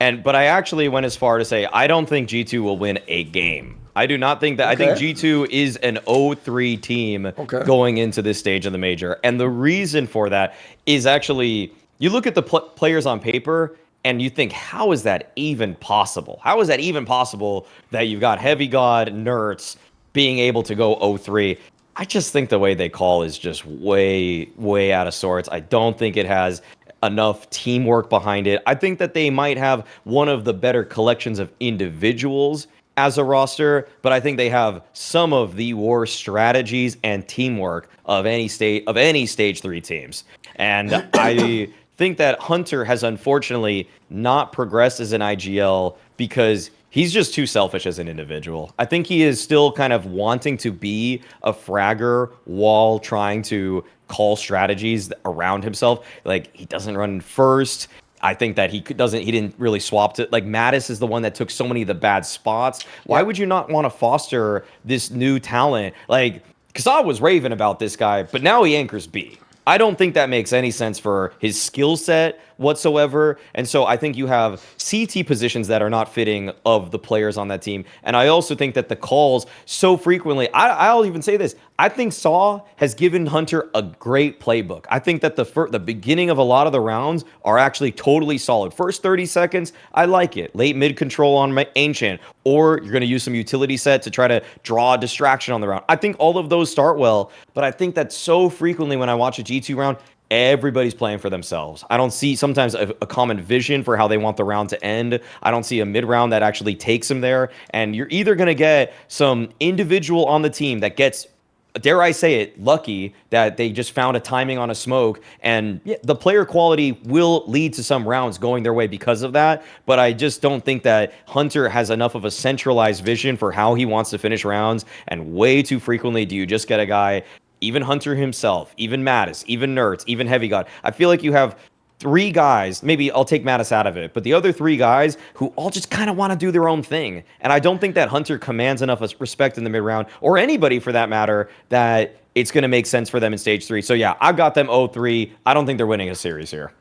but I actually went as far to say I don't think G2 will win a game. I do not think that. I think G2 is an 0-3 team going into this stage of the major, and the reason for that is actually you look at the players on paper and you think, how is that even possible? How is that even possible that you've got Heavy God, Nertz being able to go 0-3? I just think the way they call is just way out of sorts. I don't think it has enough teamwork behind it. I think that they might have one of the better collections of individuals as a roster, but I think they have some of the worst strategies and teamwork of any stage 3 teams. And I think that Hunter has unfortunately not progressed as an IGL because he's just too selfish as an individual. I think he is still kind of wanting to be a fragger while trying to call strategies around himself. Like, he doesn't run first. I think that he didn't really swap to, like, Mattis is the one that took so many of the bad spots. Why would you not want to foster this new talent? Like, kassad was raving about this guy, but now he anchors B. I don't think that makes any sense for his skill set whatsoever. And so I think you have CT positions that are not fitting of the players on that team. And I also think that the calls so frequently, I'll even say this, I think Saw has given Hunter a great playbook. I think that the beginning of a lot of the rounds are actually totally solid. First 30 seconds, I like it. Late mid control on my Ancient, or you're going to use some utility set to try to draw a distraction on the round. I think all of those start well, but I think that so frequently when I watch a G2 round, everybody's playing for themselves. I don't see sometimes a common vision for how they want the round to end. I don't see a mid round that actually takes them there. And you're either going to get some individual on the team that gets, dare I say it, lucky that they just found a timing on a smoke, and the player quality will lead to some rounds going their way because of that. But I just don't think that Hunter has enough of a centralized vision for how he wants to finish rounds. And way too frequently do you just get a guy, even Hunter himself, even Mattis, even Nertz, even Heavy God. I feel like you have 3 guys, maybe I'll take Mattis out of it, but the other 3 guys who all just kind of want to do their own thing. And I don't think that Hunter commands enough respect in the mid round, or anybody for that matter, that it's going to make sense for them in stage 3. So yeah, I've got them 0-3. I don't think they're winning a series here.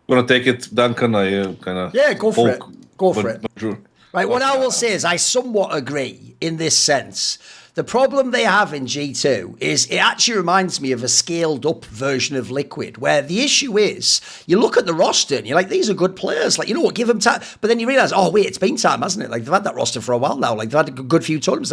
You want to take it, Duncan? I kind of go for it. Go for it. Drew. Right, what I will say is I somewhat agree in this sense. The problem they have in G2 is it actually reminds me of a scaled up version of Liquid, where the issue is you look at the roster and you're like, these are good players. Like, you know what, give them time. But then you realize, oh, wait, it's been time, hasn't it? Like, they've had that roster for a while now. Like, they've had a good few tournaments.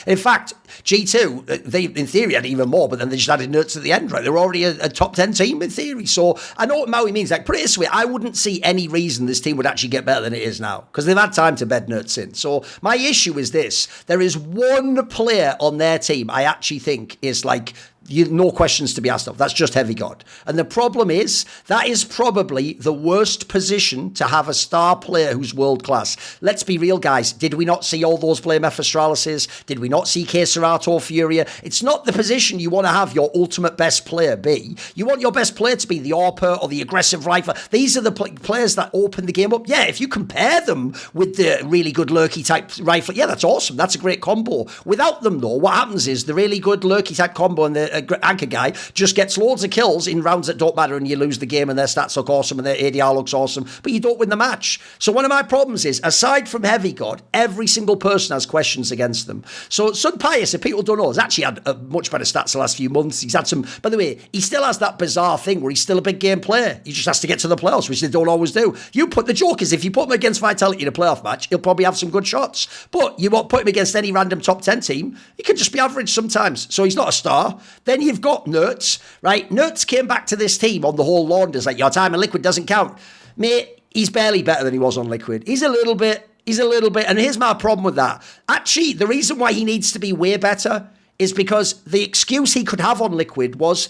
In fact, G2, they in theory had even more, but then they just added Nertz at the end, right? They were already a top 10 team in theory. So I know what Maui means. Like, put it this way, I wouldn't see any reason this team would actually get better than it is now, because they've had time to bed Nertz in. So my issue is this. There is one player on their team I actually think is like, no questions to be asked of. That's just Heavy God. And the problem is, that is probably the worst position to have a star player who's world class. Let's be real, guys. Did we not see all those blame Astralises? Did we not see kassad or Furia? It's not the position you want to have your ultimate best player be. You want your best player to be the AWPer or the aggressive rifler. These are the players that open the game up. Yeah, if you compare them with the really good lurky type rifler, yeah, that's awesome. That's a great combo. Without them, though, what happens is the really good lurky type combo and the anchor guy just gets loads of kills in rounds that don't matter, and you lose the game, and their stats look awesome and their ADR looks awesome, but you don't win the match. So one of my problems is, aside from Heavy God, every single person has questions against them. So Sun Pius, if people don't know, has actually had a much better stats the last few months. He's had some, by the way, he still has that bizarre thing where he's still a big game player. He just has to get to the playoffs, which they don't always do. The joke is, if you put him against Vitality in a playoff match, he'll probably have some good shots. But you won't put him against any random top 10 team, he can just be average sometimes. So he's not a star. Then you've got Nertz, right? Nertz came back to this team on the whole launders, like, your time in Liquid doesn't count. Mate, he's barely better than he was on Liquid. He's a little bit, and here's my problem with that. Actually, the reason why he needs to be way better is because the excuse he could have on Liquid was,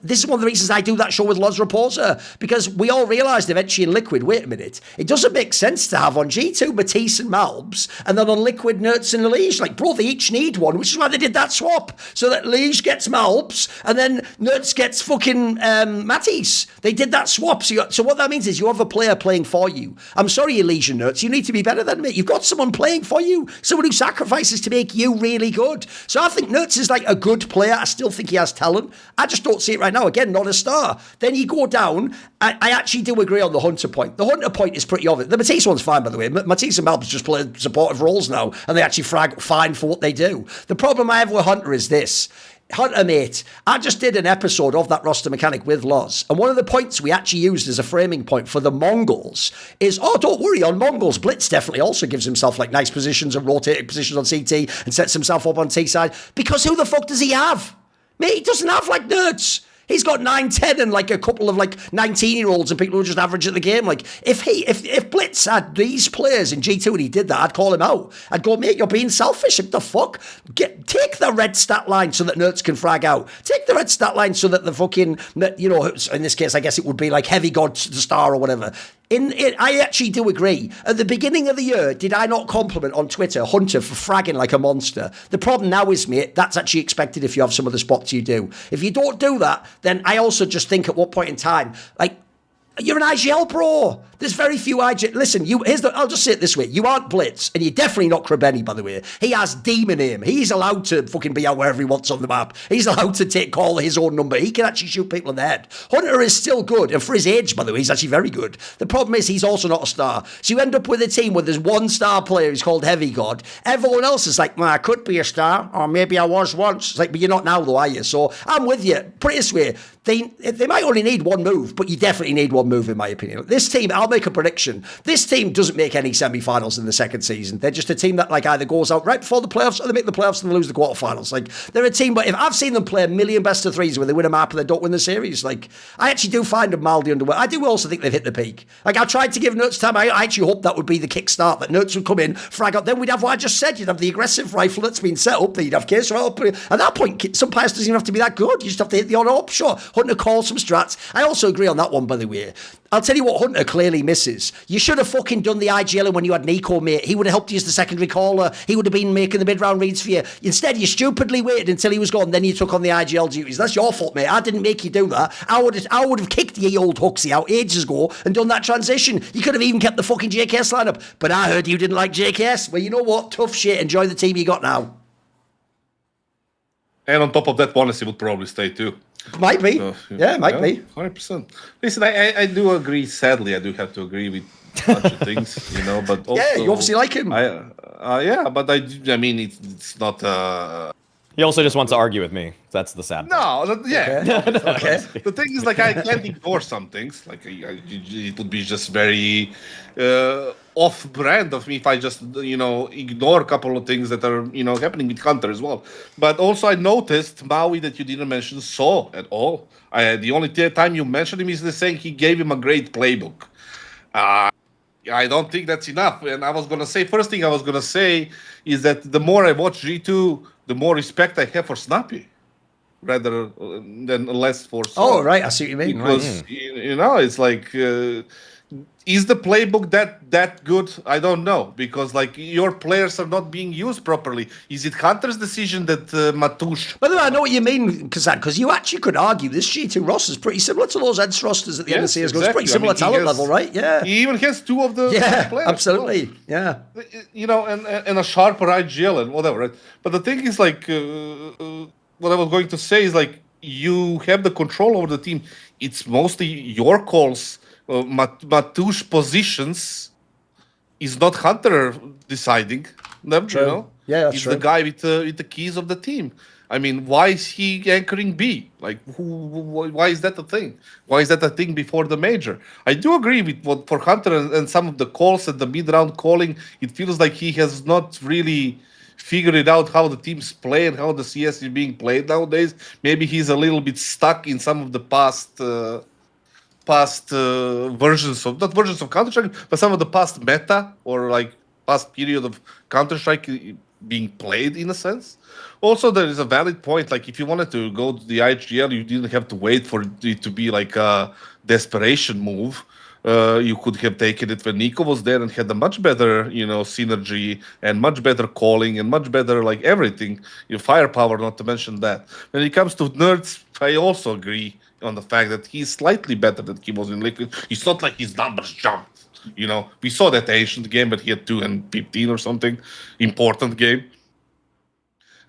this is one of the reasons I do that show with Loz Reposer, because we all realised eventually in Liquid, wait a minute, it doesn't make sense to have on G2 Mattis and Malbs, and then on Liquid Nertz and Liege. Like, bro, they each need one, which is why they did that swap, so that Liege gets Malbs, and then Nertz gets fucking Mattis. They did that swap, so what that means is you have a player playing for you. I'm sorry, Liege and Nertz, you need to be better than me. You've got someone playing for you, someone who sacrifices to make you really good. So I think Nertz is like a good player. I still think he has talent. I just don't see it right now. Again, not a star. Then you go down. I actually do agree on the Hunter point. The Hunter point is pretty obvious. The Mattis one's fine, by the way. Mattis and Malbs just play supportive roles now, and they actually frag fine for what they do. The problem I have with Hunter is this. Hunter, mate, I just did an episode of that roster mechanic with Loz, and one of the points we actually used as a framing point for the Mongols is, oh, don't worry, on Mongols, Blitz definitely also gives himself like nice positions and rotating positions on CT and sets himself up on T side, because who the fuck does he have? Mate, he doesn't have like Nertz. He's got 9, 10 and like a couple of like 19-year-olds and people who are just average at the game. Like if Blitz had these players in G2 and he did that, I'd call him out. I'd go, mate, you're being selfish. What the fuck? Take the red stat line so that Nertz can frag out. Take the red stat line so that the fucking, you know, in this case, I guess it would be like Heavy God the Star or whatever. I actually do agree. At the beginning of the year, did I not compliment on Twitter Hunter for fragging like a monster? The problem now is, mate, that's actually expected if you have some of the spots you do. If you don't do that, then I also just think at what point in time, like, you're an IGL bro. There's very few IGL. Listen, I'll just say it this way. You aren't Blitz, and you're definitely not Krabeni, by the way. He has demon aim. He's allowed to fucking be out wherever he wants on the map. He's allowed to call his own number. He can actually shoot people in the head. Hunter is still good, and for his age, by the way, he's actually very good. The problem is he's also not a star. So you end up with a team where there's one star player who's called Heavy God. Everyone else is like, well, I could be a star, or maybe I was once. It's like, but you're not now, though, are you? So I'm with you. Put it this way. They might only need one move, but you definitely need one move, in my opinion. This team, I'll make a prediction. This team doesn't make any semi-finals in the second season. They're just a team that like either goes out right before the playoffs or they make the playoffs and they lose the quarterfinals. Like, they're a team, but if I've seen them play a million best of threes where they win a map and they don't win the series, like, I actually do find them mildly underwhelming. I do also think they've hit the peak. Like, I tried to give Nertz time. I actually hope that would be the kickstart, that Nertz would come in, frag out. Then we'd have what I just said. You'd have the aggressive rifle that's been set up. Then you'd have case right up. At that point, some players doesn't even have to be that good. You just have to hit the odd up. Sure, Hunter calls some strats. I also agree on that one, by the way. I'll tell you what Hunter clearly misses. You should have fucking done the IGL when you had NiKo, mate. He would have helped you as the secondary caller. He would have been making the mid-round reads for you. Instead, you stupidly waited until he was gone, then you took on the IGL duties. That's your fault, mate. I didn't make you do that. I would have kicked the old HooXi out ages ago and done that transition. You could have even kept the fucking JKS lineup. But I heard you didn't like JKS. Well, you know what? Tough shit. Enjoy the team you got now. And on top of that, Wallace would probably stay too. Might be. Might be. 100%. Listen, I do agree. Sadly, I do have to agree with a bunch of things, you know. But also, yeah, you obviously like him. Yeah, but I mean, it's not. He also just wants to argue with me. That's the sad part. No, yeah. Okay. The thing is, like, I can't ignore some things. Like, it would be just very off-brand of me if I just, you know, ignore a couple of things that are, you know, happening with Hunter as well. But also, I noticed, Maui, that you didn't mention Saw at all. The only time you mentioned him is saying he gave him a great playbook. I don't think that's enough. And first thing I was going to say is that the more I watch G2, the more respect I have for Snappy, rather than less for Saw. Oh, right. I see what you mean. Because, you know, it's like, is the playbook that good? I don't know. Because, like, your players are not being used properly. Is it Hunter's decision that Mattis... By the way, I know what you mean, Kassad, because you actually could argue this G2 roster is pretty similar to those Eds rosters at the end of CSGO. Exactly. It's pretty similar talent level, right? Yeah. He even has two of the players. Absolutely. Yeah. You know, and a sharper IGL and whatever, right? But the thing is, like, what I was going to say is, like, you have the control over the team. It's mostly your calls. Mattis' positions is not Hunter deciding them, you know? Yeah, that's He's true. the guy with the keys of the team. I mean, why is he anchoring B? Like, why is that a thing? Why is that a thing before the major? I do agree with what for Hunter and some of the calls at the mid-round calling, it feels like he has not really figured it out how the teams play and how the CS is being played nowadays. Maybe he's a little bit stuck in some of the past versions of, not versions of Counter-Strike, but some of the past meta or like past period of Counter-Strike being played in a sense. Also, there is a valid point. Like, if you wanted to go to the IGL, you didn't have to wait for it to be like a desperation move. You could have taken it when NiKo was there and had a much better, you know, synergy and much better calling and much better, like, everything. Your firepower, not to mention that. When it comes to Nertz, I also agree on the fact that he's slightly better than he was in Liquid. It's not like his numbers jumped. You know, we saw that ancient game, but he had 2 and 15 or something. Important game.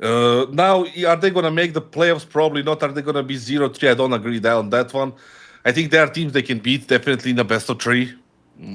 Now, are they going to make the playoffs? Probably not. Are they going to be 0-3? I don't agree on that one. I think there are teams they can beat, definitely in the best of 3.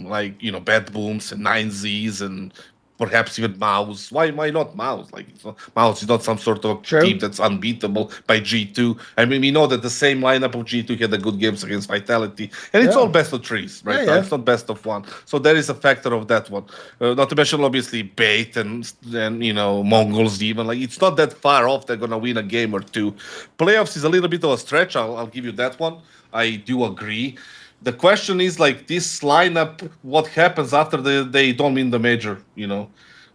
Like, you know, Bad Booms and 9Zs and perhaps even Maus. Why not Maus? Like Maus is not some sort of True. team that's unbeatable by G2. I mean, we know that the same lineup of G2 had the good games against Vitality, and it's Yeah. all best of threes right Yeah, now. yeah. It's not best of one. So there is a factor of that one. Not to mention obviously Bait and Mongols even. Like it's not that far off. They're gonna win a game or two. Playoffs is a little bit of a stretch. I'll give you that one. I do agree. The question is like this lineup, what happens after they don't win the major,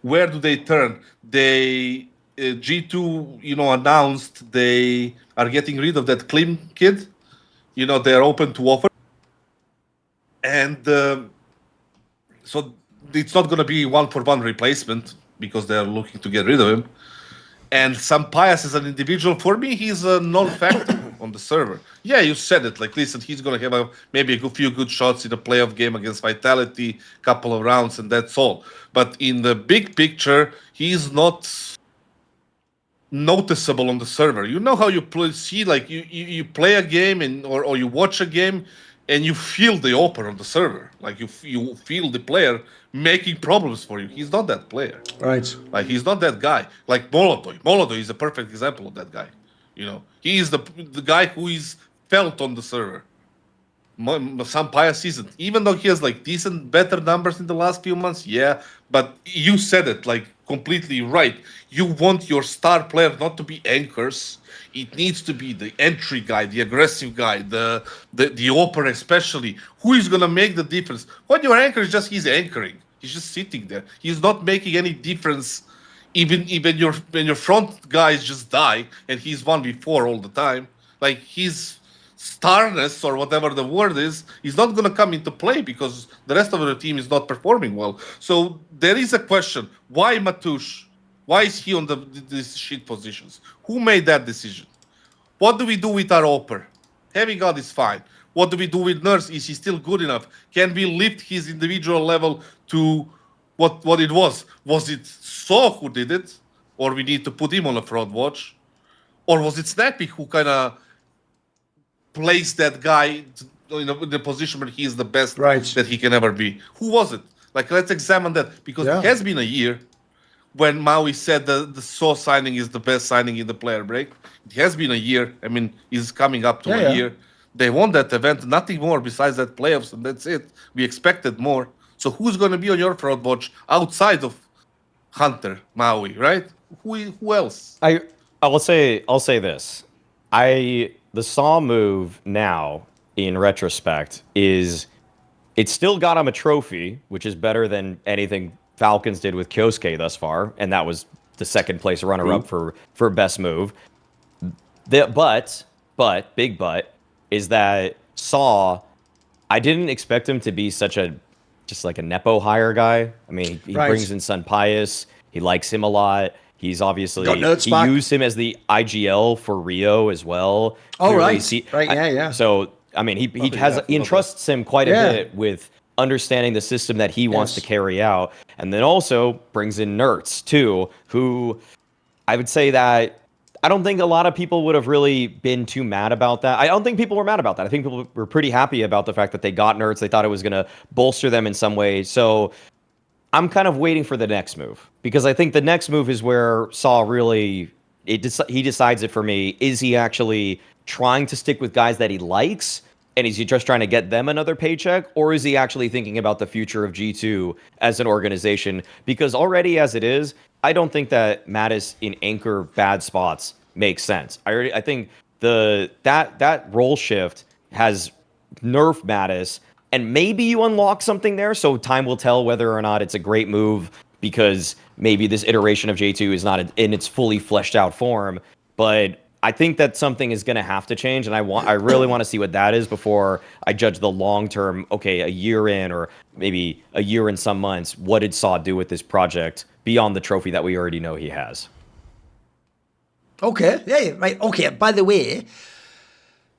Where do they turn? They G2, announced they are getting rid of that Klim kid. They're open to offer. And so it's not going to be one-for-one replacement because they're looking to get rid of him. And Sampayas as an individual, for me, he's a non-factor on the server. Yeah, you said it. Like, listen, he's going to have maybe a few good shots in a playoff game against Vitality, couple of rounds, and that's all. But in the big picture, he's not noticeable on the server. You know how you see, like, you play a game or you watch a game, and you feel the open on the server. Like, you feel the player making problems for you. He's not that player. Right. Like, he's not that guy. Like Molodoy. Molodoy is a perfect example of that guy. He is the guy who is felt on the server. Sampayas isn't. Even though he has, like, decent, better numbers in the last few months, yeah. But you said it, like, completely right. You want your star player not to be anchors. It needs to be the entry guy, the aggressive guy, the opener especially. Who is going to make the difference? When your anchor is just he's anchoring. He's just sitting there. He's not making any difference. Even when your front guys just die and he's 1v4 all the time. Like his starness or whatever the word is not going to come into play because the rest of the team is not performing well. So there is a question. Why Matush? Why is he on these shit positions? Who made that decision? What do we do with our Oper? Heavy God is fine. What do we do with Nertz? Is he still good enough? Can we lift his individual level to what it was? Was it So who did it? Or we need to put him on a front watch? Or was it Snappy who kind of placed that guy in the position where he is the best that he can ever be? Who was it? Like, let's examine that. Because it has been a year when Maui said the So signing is the best signing in the player break. It has been a year. I mean, it's coming up to a year. They won that event, nothing more besides that playoffs, and that's it. We expected more. So who's going to be on your front watch outside of Hunter, Maui, right? Who else? I'll say this. The Saw move now, in retrospect, is it still got him a trophy, which is better than anything Falcons did with Kyosuke thus far, and that was the second place runner-up for best move. Big but, is that Saw, I didn't expect him to be just like a Nepo hire guy. I mean, he brings in Sun Pius. He likes him a lot. He's obviously, he used him as the IGL for Rio as well. Oh, Clearly, right. So, I mean, he entrusts him quite a bit with understanding the system that he wants to carry out. And then also brings in Nertz, too, who I would say that I don't think a lot of people would have really been too mad about that. I don't think people were mad about that. I think people were pretty happy about the fact that they got Nertz. They thought it was going to bolster them in some way. So I'm kind of waiting for the next move because I think the next move is where Saw really, he decides it for me. Is he actually trying to stick with guys that he likes? And is he just trying to get them another paycheck? Or is he actually thinking about the future of G2 as an organization? Because already as it is, I don't think that Mattis in anchor bad spots makes sense. I think that role shift has nerfed Mattis, and maybe you unlock something there. So time will tell whether or not it's a great move because maybe this iteration of J2 is not in its fully fleshed out form. But I think that something is going to have to change, and I really want to see what that is before I judge the long term. Okay, a year in, or maybe a year and some months. What did Saw do with this project beyond the trophy that we already know he has? Okay, yeah, right. Okay, by the way,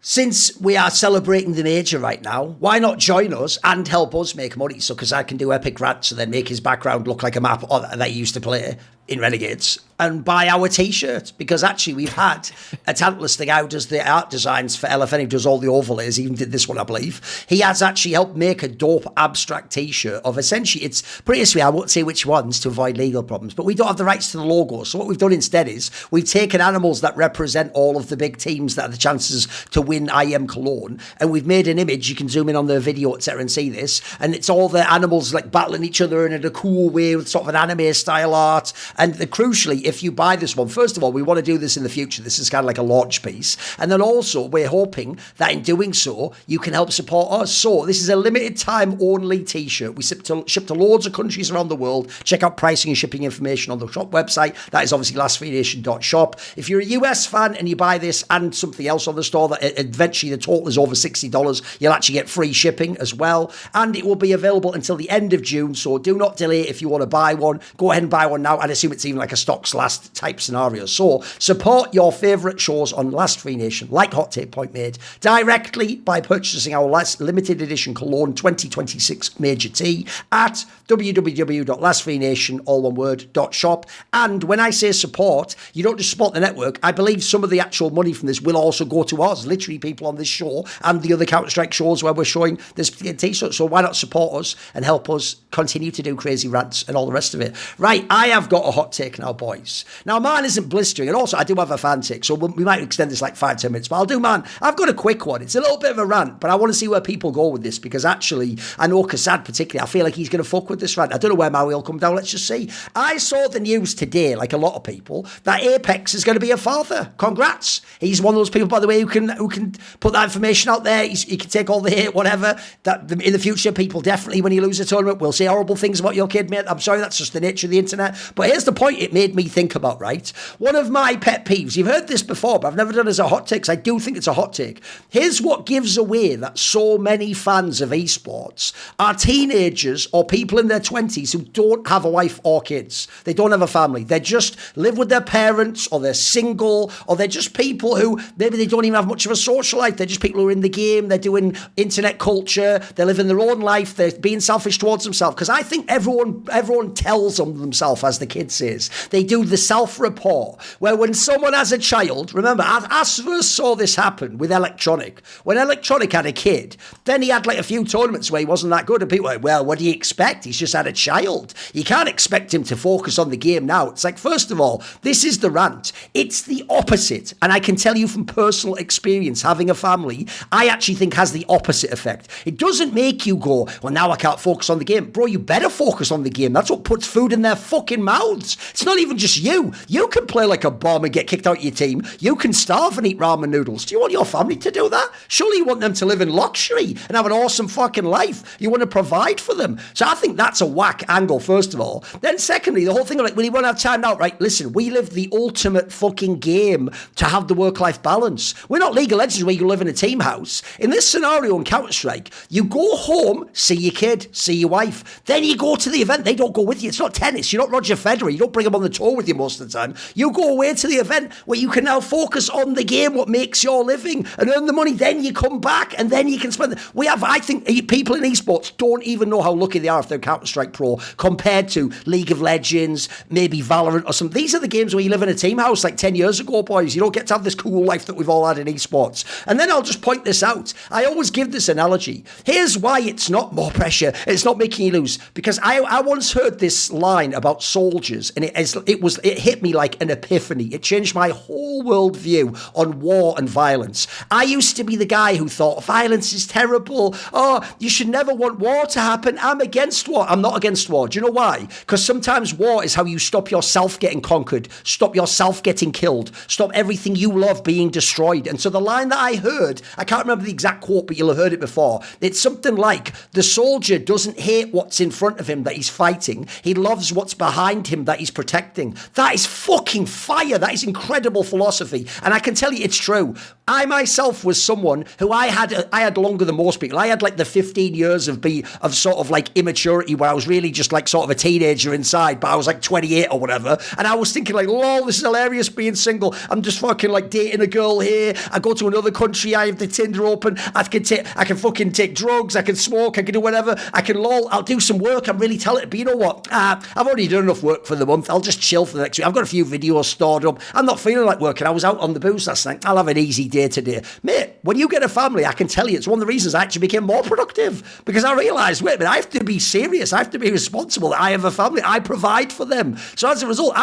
since we are celebrating the major right now, why not join us and help us make money? So, because I can do epic rats and then make his background look like a map that he used to play. in Renegades and buy our t-shirt, because actually we've had a Tantalus thing out as the art designs for LFN, who does all the overlays, even did this one, I believe. He has actually helped make a dope abstract t-shirt of essentially, it's pretty sweet, I won't say which ones to avoid legal problems, but we don't have the rights to the logo. So what we've done instead is we've taken animals that represent all of the big teams that have the chances to win IM Cologne, and we've made an image, you can zoom in on the video, etc., and see this, and it's all the animals like battling each other in a cool way with sort of an anime style art. And crucially, if you buy this one, first of all, we want to do this in the future. This is kind of like a launch piece. And then also, we're hoping that in doing so, you can help support us. So this is a limited time only t-shirt. We ship to loads of countries around the world. Check out pricing and shipping information on the shop website. That is obviously lastfreenation.shop. If you're a US fan and you buy this and something else on the store, that eventually the total is over $60, you'll actually get free shipping as well. And it will be available until the end of June. So do not delay if you want to buy one. Go ahead and buy one now. I'd assume it's even like a stocks last type scenario. So support your favourite shows on Last Free Nation, like Hot Take Point Made, directly by purchasing our last limited edition Cologne 2026 Major T at www.lastfreenation.shop. And when I say support, you don't just support the network. I believe some of the actual money from this will also go to us, literally people on this show and the other Counter-Strike shows where we're showing this t-shirt. So why not support us and help us continue to do crazy rants and all the rest of it. Right, I have got a hot take now, boys. Now, mine isn't blistering, and also I do have a fan take, so we might extend this like 5-10 minutes, but I'll do mine. I've got a quick one. It's a little bit of a rant, but I want to see where people go with this, because actually, I know Kassad particularly, I feel like he's going to fuck with this rant. I don't know where Maui will come down, let's just see. I saw the news today, like a lot of people, that Apex is going to be a father. Congrats. He's one of those people, by the way, who can put that information out there. He can take all the hate, whatever. That in the future, people definitely, when you lose a tournament, will say horrible things about your kid, mate. I'm sorry, that's just the nature of the internet. But here's the point it made me think about, right? One of my pet peeves, you've heard this before, but I've never done it as a hot take, because I do think it's a hot take. Here's what gives away that so many fans of esports are teenagers or people in their 20s who don't have a wife or kids. They don't have a family. They just live with their parents, or they're single, or they're just people who maybe they don't even have much of a social life. They're just people who are in the game. They're doing internet culture. They're living their own life. They're being selfish towards themselves. Because I think everyone tells on themselves, as the kid says. They do the self-report, where when someone has a child, remember, I first saw this happen with Electronic. When Electronic had a kid, then he had like a few tournaments where he wasn't that good, and people were like, well, what do you expect? He's just had a child. You can't expect him to focus on the game now. It's like, first of all, this is the rant. It's the opposite. And I can tell you from personal experience, having a family, I actually think has the opposite effect. It doesn't make you go, well, now I can't focus on the game. Bro, you better focus on the game. That's what puts food in their fucking mouths. It's not even just you. You can play like a bomb and get kicked out of your team. You can starve and eat ramen noodles. Do you want your family to do that? Surely you want them to live in luxury and have an awesome fucking life. You want to provide for them. So I think that's a whack angle, first of all. Then secondly, the whole thing of like, well, you won't have time now, right? Listen, we live the ultimate fucking game to have the work-life balance. We're not League of Legends where you live in a team house. In this scenario in Counter-Strike, you go home, see your kid, see your wife, then you go to the event. They don't go with you. It's not tennis. You're not Roger Federer. You don't bring them on the tour with you most of the time. You go away to the event where you can now focus on the game, what makes your living, and earn the money. Then you come back and then you can spend. I think people in esports don't even know how lucky they are if they're Counter-Strike Pro compared to League of Legends, maybe Valorant or something. These are the games where you live in a team house like 10 years ago, boys. You don't get to have this cool life that we've all had in esports. And then I'll just point this out. I always give this analogy. Here's why it's not more pressure. It's not making you lose. Because I once heard this line about soldiers, and it hit me like an epiphany. It changed my whole worldview on war and violence. I used to be the guy who thought violence is terrible. Oh, you should never want war to happen. I'm against war. I'm not against war. Do you know why? Because sometimes war is how you stop yourself getting conquered, stop yourself getting killed, stop everything you love being destroyed. And so the line that I heard, I can't remember the exact quote, but you'll have heard it before. It's something like, the soldier doesn't hate what's in front of him that he's fighting. He loves what's behind him that he's protecting. That is fucking fire. That is incredible philosophy. And I can tell you it's true. I myself was someone who I had longer than most people. I had like the 15 years of sort of like immaturity where I was really just like sort of a teenager inside, but I was like 28 or whatever. And I was thinking like, lol, this is hilarious being single. I'm just fucking like dating a girl here. I go to another country. I have the Tinder open. I can fucking take drugs. I can smoke. I can do whatever. I'll do some work. I'm really talented. But you know what? I've already done enough work for the month. I'll just chill for the next week. I've got a few videos stored up. I'm not feeling like working. I was out on the booze last night. I'll have an easy day today. Mate, when you get a family, I can tell you it's one of the reasons I actually became more productive, because I realised, wait a minute, I have to be serious. I have to be responsible. I have a family. I provide for them. So as a result,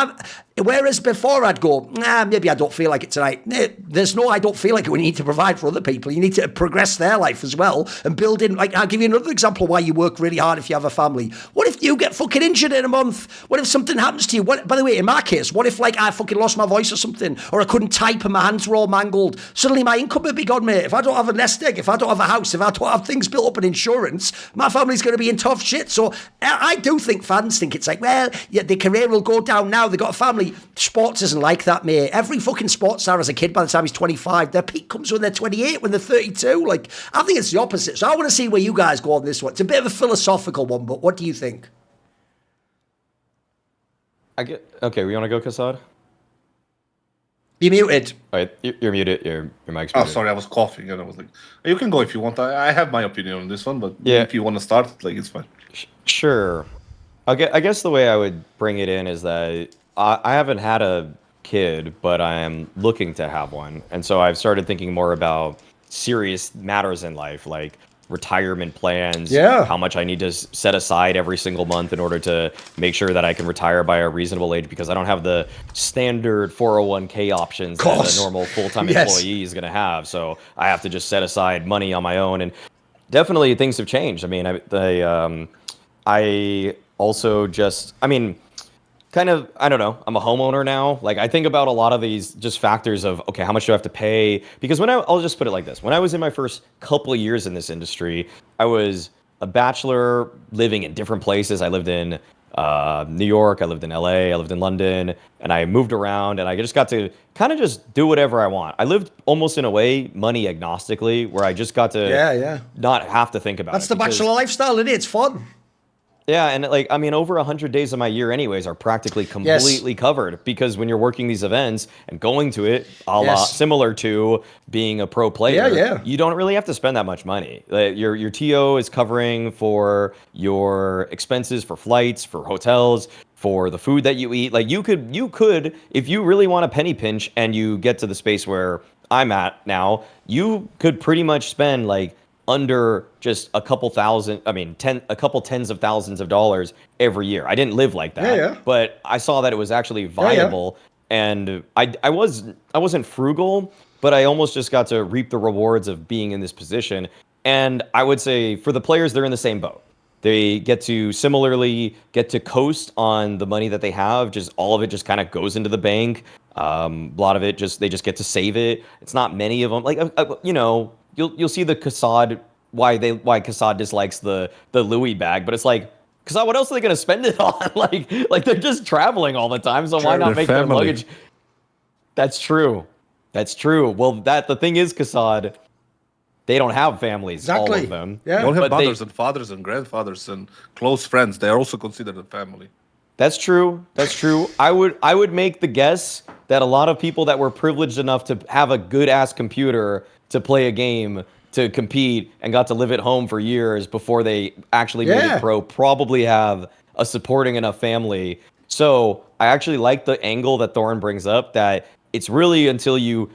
whereas before I'd go, maybe I don't feel like it tonight. There's no I don't feel like it. We need to provide for other people. You need to progress their life as well and build in. Like, I'll give you another example of why you work really hard if you have a family. What if you get fucking injured in a month? What if something happens to you? By the way, in my case, what if like I fucking lost my voice or something, or I couldn't type and my hands were all mangled? Suddenly my income would be gone, mate. If I don't have a nest egg, if I don't have a house, if I don't have things built up in insurance, my family's going to be in tough shit. So I do think fans think it's like, well, yeah, their career will go down now. They've got a family. Sports isn't like that, mate. Every fucking sports star as a kid, by the time he's 25, their peak comes when they're 28, when they're 32. Like, I think it's the opposite. So I want to see where you guys go on this one. It's a bit of a philosophical one, but what do you think? Okay, we want to go, Kassad? You're muted. All right, you're muted. Your mic's Oh, muted. sorry, I was coughing and I was like, you can go if you want. I have my opinion on this one, but Yeah. if you want to start, like, it's fine. Sure. I guess the way I would bring it in is that I haven't had a kid, but I am looking to have one. And so I've started thinking more about serious matters in life, like retirement plans, how much I need to set aside every single month in order to make sure that I can retire by a reasonable age, because I don't have the standard 401k options that a normal full-time employee is going to have. So I have to just set aside money on my own. And definitely things have changed. I mean, I also just, I mean, kind of, I don't know, I'm a homeowner now. Like, I think about a lot of these just factors of, okay, how much do I have to pay? Because I'll just put it like this. When I was in my first couple of years in this industry, I was a bachelor living in different places. I lived in New York, I lived in LA, I lived in London, and I moved around, and I just got to kind of just do whatever I want. I lived almost in a way money agnostically, where I just got to not have to think about it. That's the bachelor lifestyle, isn't it? It's fun. Yeah, and like, I mean, over 100 days of my year anyways are practically completely covered, because when you're working these events and going to it, a lot similar to being a pro player, you don't really have to spend that much money. Your TO is covering for your expenses for flights, for hotels, for the food that you eat. Like, you could, if you really want a penny pinch and you get to the space where I'm at now, you could pretty much spend like under just a couple tens of thousands of dollars every year. I didn't live like that, but I saw that it was actually viable, and I wasn't frugal, but I almost just got to reap the rewards of being in this position. And I would say for the players, they're in the same boat. They get to similarly get to coast on the money that they have. Just all of it just kind of goes into the bank. A lot of it they just get to save it. It's not many of them. Like, you know, you'll see the Kassad, why Kassad dislikes the Louis bag, but it's like, Kassad, what else are they gonna spend it on? like they're just traveling all the time, so why not make their luggage? That's true. Well, the thing is, Kassad, they don't have families, all of them. They don't have mothers and fathers and grandfathers and close friends. They are also considered a family. That's true. I would make the guess that a lot of people that were privileged enough to have a good ass computer to play a game, to compete, and got to live at home for years before they actually made it pro, probably have a supporting enough family. So I actually like the angle that Thorin brings up, that it's really until you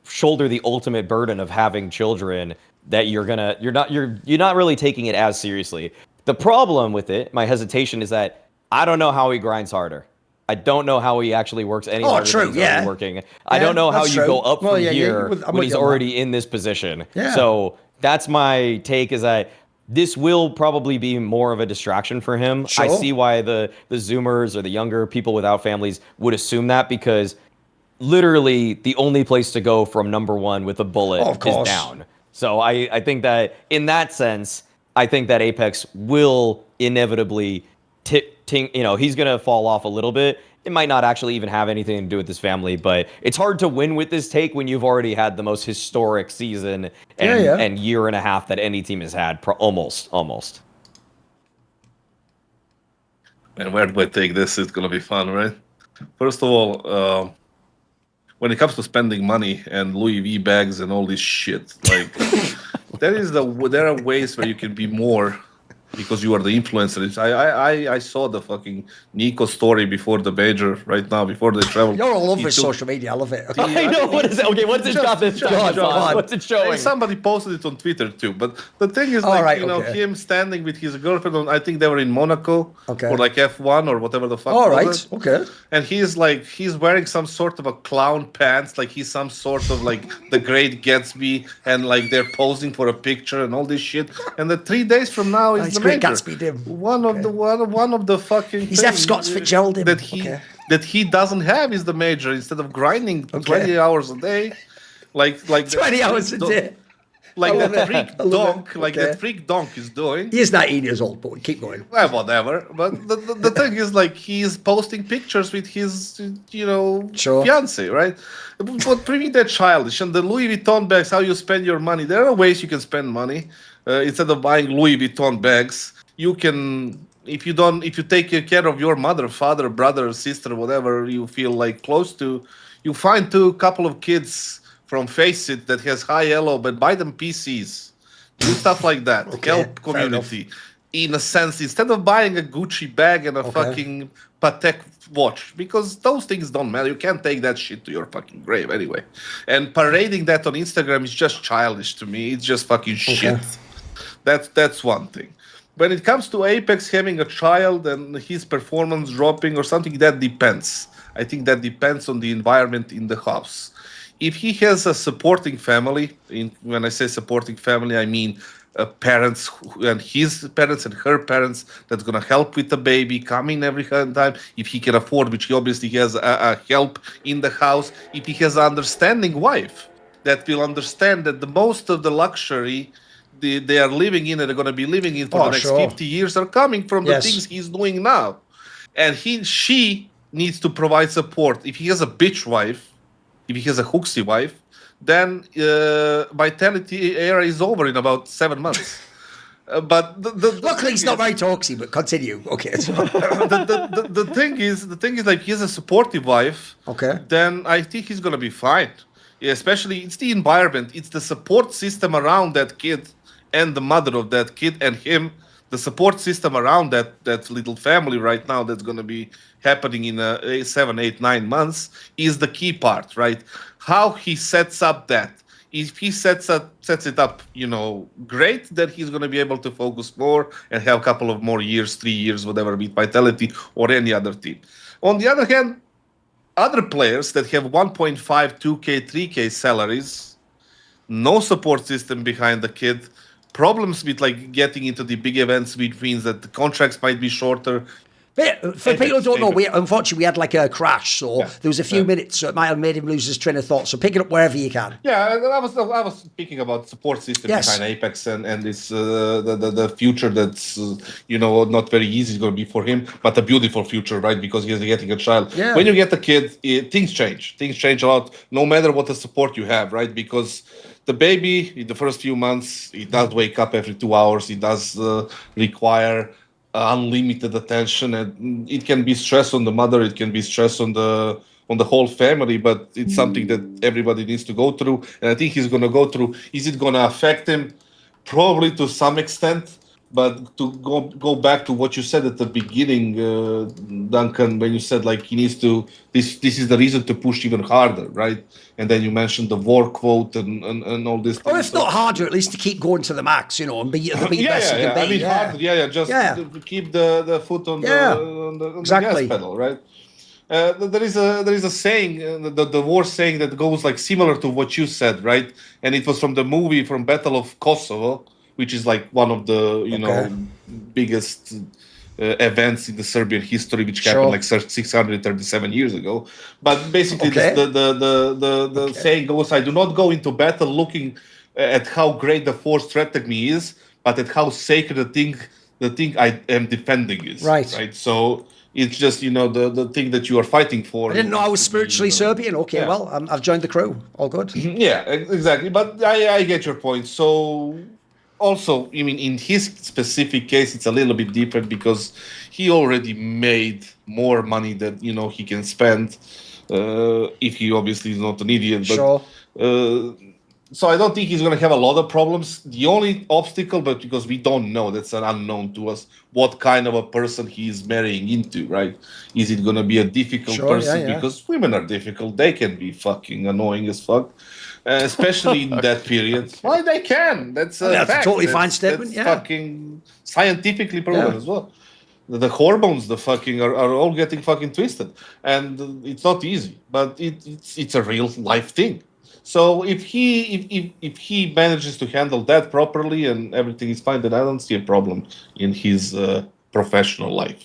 shoulder the ultimate burden of having children that you're not really taking it as seriously. The problem with it, my hesitation, is that I don't know how he grinds harder. I don't know how he actually works any harder than he's already working. I don't know how you go up from here when he's already in this position. So that's my take, is that this will probably be more of a distraction for him. I see why the Zoomers or the younger people without families would assume that, because literally the only place to go from number one with a bullet is down. So I think that in that sense, I think that Apex will inevitably he's going to fall off a little bit. It might not actually even have anything to do with his family, but it's hard to win with this take when you've already had the most historic season and year and a half that any team has had, almost. And where do I take this? It's going to be fun, right? First of all, when it comes to spending money and Louis V bags and all this shit, like there are ways where you can be more because you are the influencer. I saw the fucking NiKo story before the major right now, before they travel. You're all over social media. I love it. I know. What is it? Okay, what's it got this time? on. What's it showing? Somebody posted it on Twitter too. But the thing is, All like, right, you know, okay. him standing with his girlfriend on, I think they were in Monaco Okay. or like F1 or whatever the fuck. All was right. it. Okay. And he's wearing some sort of a clown pants, like he's some sort of like the Great Gatsby, and like they're posing for a picture and all this shit. And the 3 days from now is It's the Great major. Gatsby dim. One of the fucking He's F. things, Scott Fitzgerald dim. that he doesn't have is the major. Instead of grinding 20 hours a day, like 20 hours a day. like I love that it. freak I love donk, it. like Okay. that freak donk is doing. He is 19 years old, but keep going. Well, whatever. But the thing is, like, he's posting pictures with his, you know, Sure. fiance, right? But pretty that childish. And the Louis Vuitton bags, how you spend your money. There are ways you can spend money. Instead of buying Louis Vuitton bags, you can, if you take care of your mother, father, brother, sister, whatever you feel like close to, you find couple of kids from Faceit that has high elo, but buy them PCs. Do stuff like that. Okay, Help fair community. In a sense, instead of buying a Gucci bag and a fucking Patek watch, because those things don't matter. You can't take that shit to your fucking grave anyway. And parading that on Instagram is just childish to me. It's just fucking shit. That's one thing. When it comes to Apex having a child and his performance dropping or something, that depends. I think that depends on the environment in the house. If he has a supporting family, when I say supporting family, I mean parents and his parents and her parents that's going to help with the baby, come in every time. If he can afford, which he obviously has a help in the house. If he has an understanding wife that will understand that the most of the luxury they are living in and they're going to be living in for the next 50 years are coming from the things he's doing now. And she needs to provide support. If he has a bitch wife, if he has a HooXi wife, then vitality era is over in about 7 months. But Luckily, it's not very toxic, but continue. Okay. the thing is, like, he has a supportive wife. Okay. Then I think he's gonna be fine. Yeah, especially, it's the environment, it's the support system around that kid, and the mother of that kid, and him. The support system around that little family right now that's going to be happening in 7, 8, 9 months is the key part, right? How he sets up that. If he sets it up, you know, great, then he's going to be able to focus more and have a couple of more years, 3 years, whatever, with Vitality or any other team. On the other hand, other players that have 1.5, 2K, 3K salaries, no support system behind the kid, problems with like getting into the big events, which means that the contracts might be shorter. But for people who don't know, unfortunately we had like a crash, so there was a few minutes, so it might have made him lose his train of thought. So pick it up wherever you can. Yeah, I was speaking about support system behind Apex and this the future that's you know, not very easy is going to be for him, but a beautiful future, right? Because he's getting a child. Yeah. When you get a kid, things change. Things change a lot, no matter what the support you have, right? Because the baby, in the first few months, he does wake up every 2 hours. He does require unlimited attention, and it can be stress on the mother. It can be stress on the whole family. But it's something that everybody needs to go through, and I think he's going to go through. Is it going to affect him? Probably to some extent. But to go back to what you said at the beginning, Duncan, when you said like he needs to, this is the reason to push even harder, right? And then you mentioned the war quote and all this. Or if not harder, at least to keep going to the max, you know, and be the best you can be. I mean, harder, just to keep the foot on the gas pedal, right? There is a saying, the war saying that goes like similar to what you said, right? And it was from the movie from Battle of Kosovo, which is like one of the biggest events in the Serbian history, which happened like 637 years ago. But basically, the saying goes: I do not go into battle looking at how great the force threatening me is, but at how sacred the thing I am defending is. Right. So it's just, you know, the thing that you are fighting for. I didn't know I was spiritually Serbian. Okay, well, I've joined the crew. All good. Yeah, exactly. But I get your point. So. Also, I mean, in his specific case, it's a little bit different because he already made more money that, you know, he can spend if he obviously is not an idiot. But So I don't think he's going to have a lot of problems. The only obstacle, but because we don't know, that's an unknown to us, what kind of a person he is marrying into, right? Is it going to be a difficult person? Because women are difficult. They can be fucking annoying as fuck, especially in that period. Why they can? That's a that's fact. a totally fine statement. That's fucking scientifically proven as well. The hormones, the fucking are all getting fucking twisted, and it's not easy, but it's a real life thing. So if he manages to handle that properly and everything is fine, then I don't see a problem in his professional life.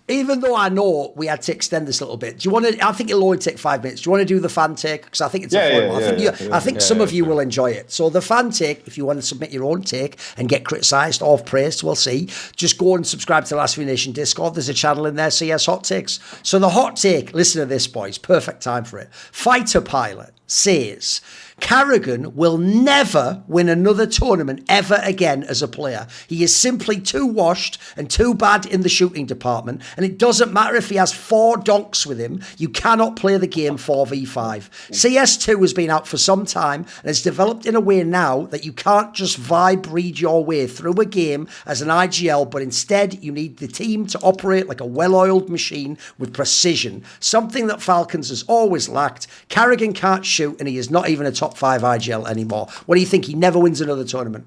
Even though I know we had to extend this a little bit, do you want to? I think it'll only take 5 minutes. Do you want to do the fan take? Because I think it's a fun one. I think some of you will enjoy it. So the fan take, if you want to submit your own take and get criticised or praised, we'll see. Just go and subscribe to the Last Few Nation Discord. There's a channel in there, CS Hot Takes. So the hot take, listen to this, boys. Perfect time for it. Fighter pilot says karrigan will never win another tournament ever again as a player. He is simply too washed and too bad in the shooting department, and it doesn't matter if he has 4 donks with him, you cannot play the game 4v5. CS2 has been out for some time and has developed in a way now that you can't just vibe read your way through a game as an IGL, but instead you need the team to operate like a well-oiled machine with precision, something that Falcons has always lacked. karrigan can't shoot, and he is not even a top 5 IGL anymore. What do you think? He never wins another tournament.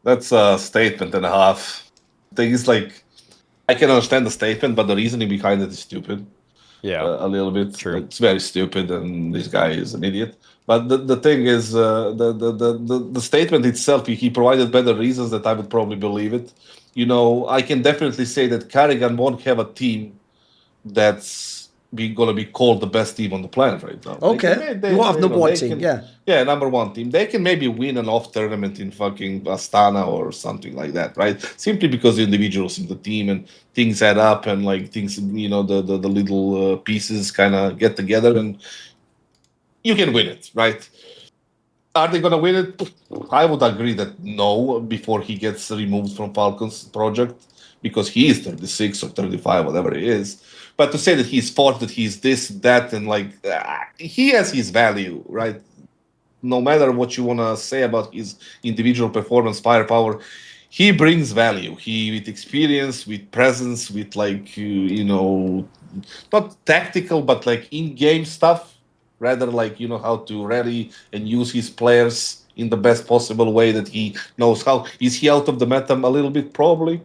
That's a statement and a half. Things like, I can understand the statement, but the reasoning behind it is stupid. Yeah, a little bit. True. It's very stupid, and this guy is an idiot. But the thing is, the statement itself, he provided better reasons that I would probably believe it. You know, I can definitely say that karrigan won't have a team that's going to be called the best team on the planet right now. Okay. You won't have number one team, Yeah, number one team. They can maybe win an off tournament in fucking Astana or something like that, right? Simply because the individuals in the team and things add up and like things, you know, the little pieces kind of get together and you can win it, right? Are they going to win it? I would agree that no, before he gets removed from Falcons project, because he is 36 or 35, whatever he is. But to say that he's fought, that he's this, that, and like, he has his value, right? No matter what you want to say about his individual performance, firepower, he brings value. He, with experience, with presence, with like, you know, not tactical, but like in-game stuff, rather like, you know, how to rally and use his players in the best possible way that he knows how. Is he out of the meta a little bit? Probably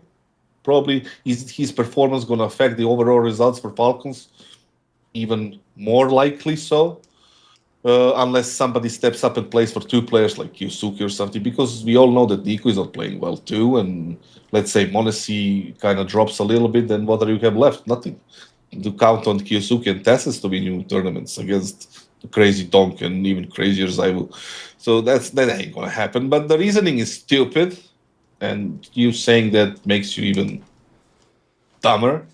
is his performance going to affect the overall results for Falcons? Even more likely so, unless somebody steps up and plays for 2 players like HooXi or something, because we all know that NiKo is not playing well too, and let's say Mauisnake kind of drops a little bit, then what do you have left? Nothing. To count on HooXi and Tassis to win new tournaments against the crazy Donk and even crazier Zaivu. So that ain't going to happen, but the reasoning is stupid. And you saying that makes you even dumber,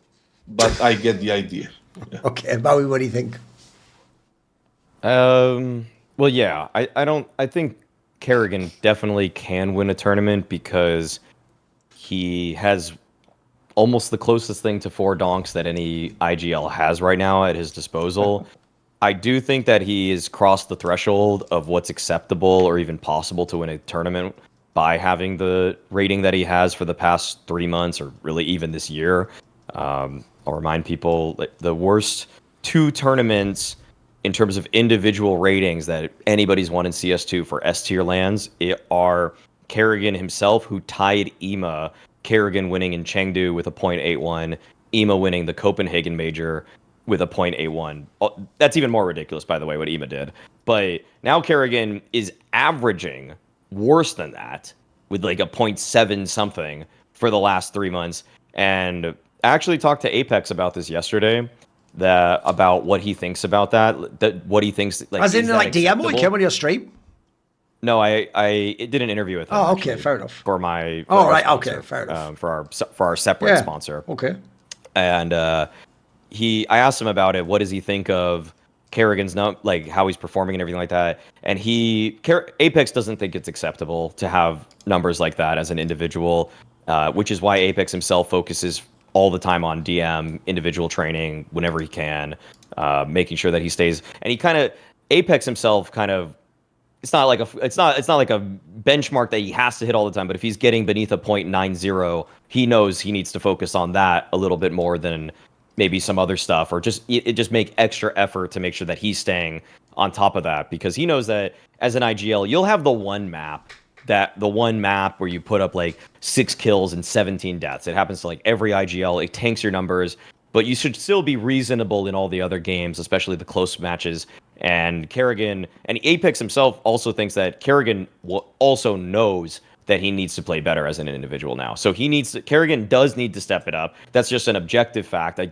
but I get the idea. Yeah. Okay, Maui, what do you think? Well, yeah, I think karrigan definitely can win a tournament because he has almost the closest thing to 4 donks that any IGL has right now at his disposal. I do think that he has crossed the threshold of what's acceptable or even possible to win a tournament by having the rating that he has for the past 3 months, or really even this year. I'll remind people that the worst 2 tournaments in terms of individual ratings that anybody's won in CS2 for S tier lands are karrigan himself, who tied Ema, karrigan winning in Chengdu with a 0.81, Ema winning the Copenhagen major with a 0.81. That's even more ridiculous, by the way, what Ema did. But now karrigan is averaging worse than that with like a 0.7 something for the last 3 months. And I actually talked to Apex about this yesterday, about what he thinks about that what he thinks, like, as in like DM or came on your stream? No, I did an interview with him. Oh, okay, fair enough. For my okay, fair enough. For our separate sponsor. Okay. And I asked him about it. What does he think of karrigan's like how he's performing and everything like that? And Apex doesn't think it's acceptable to have numbers like that as an individual, which is why Apex himself focuses all the time on DM individual training whenever he can, making sure that he stays. And Apex himself kind of it's not like a benchmark that he has to hit all the time. But if he's getting beneath a 0.90, he knows he needs to focus on that a little bit more than maybe some other stuff, or just make extra effort to make sure that he's staying on top of that, because he knows that as an IGL, you'll have the one map where you put up like 6 kills and 17 deaths. It happens to like every IGL. It tanks your numbers, but you should still be reasonable in all the other games, especially the close matches. And karrigan and Apex himself also thinks that karrigan also knows that he needs to play better as an individual now. So karrigan does need to step it up. That's just an objective fact. I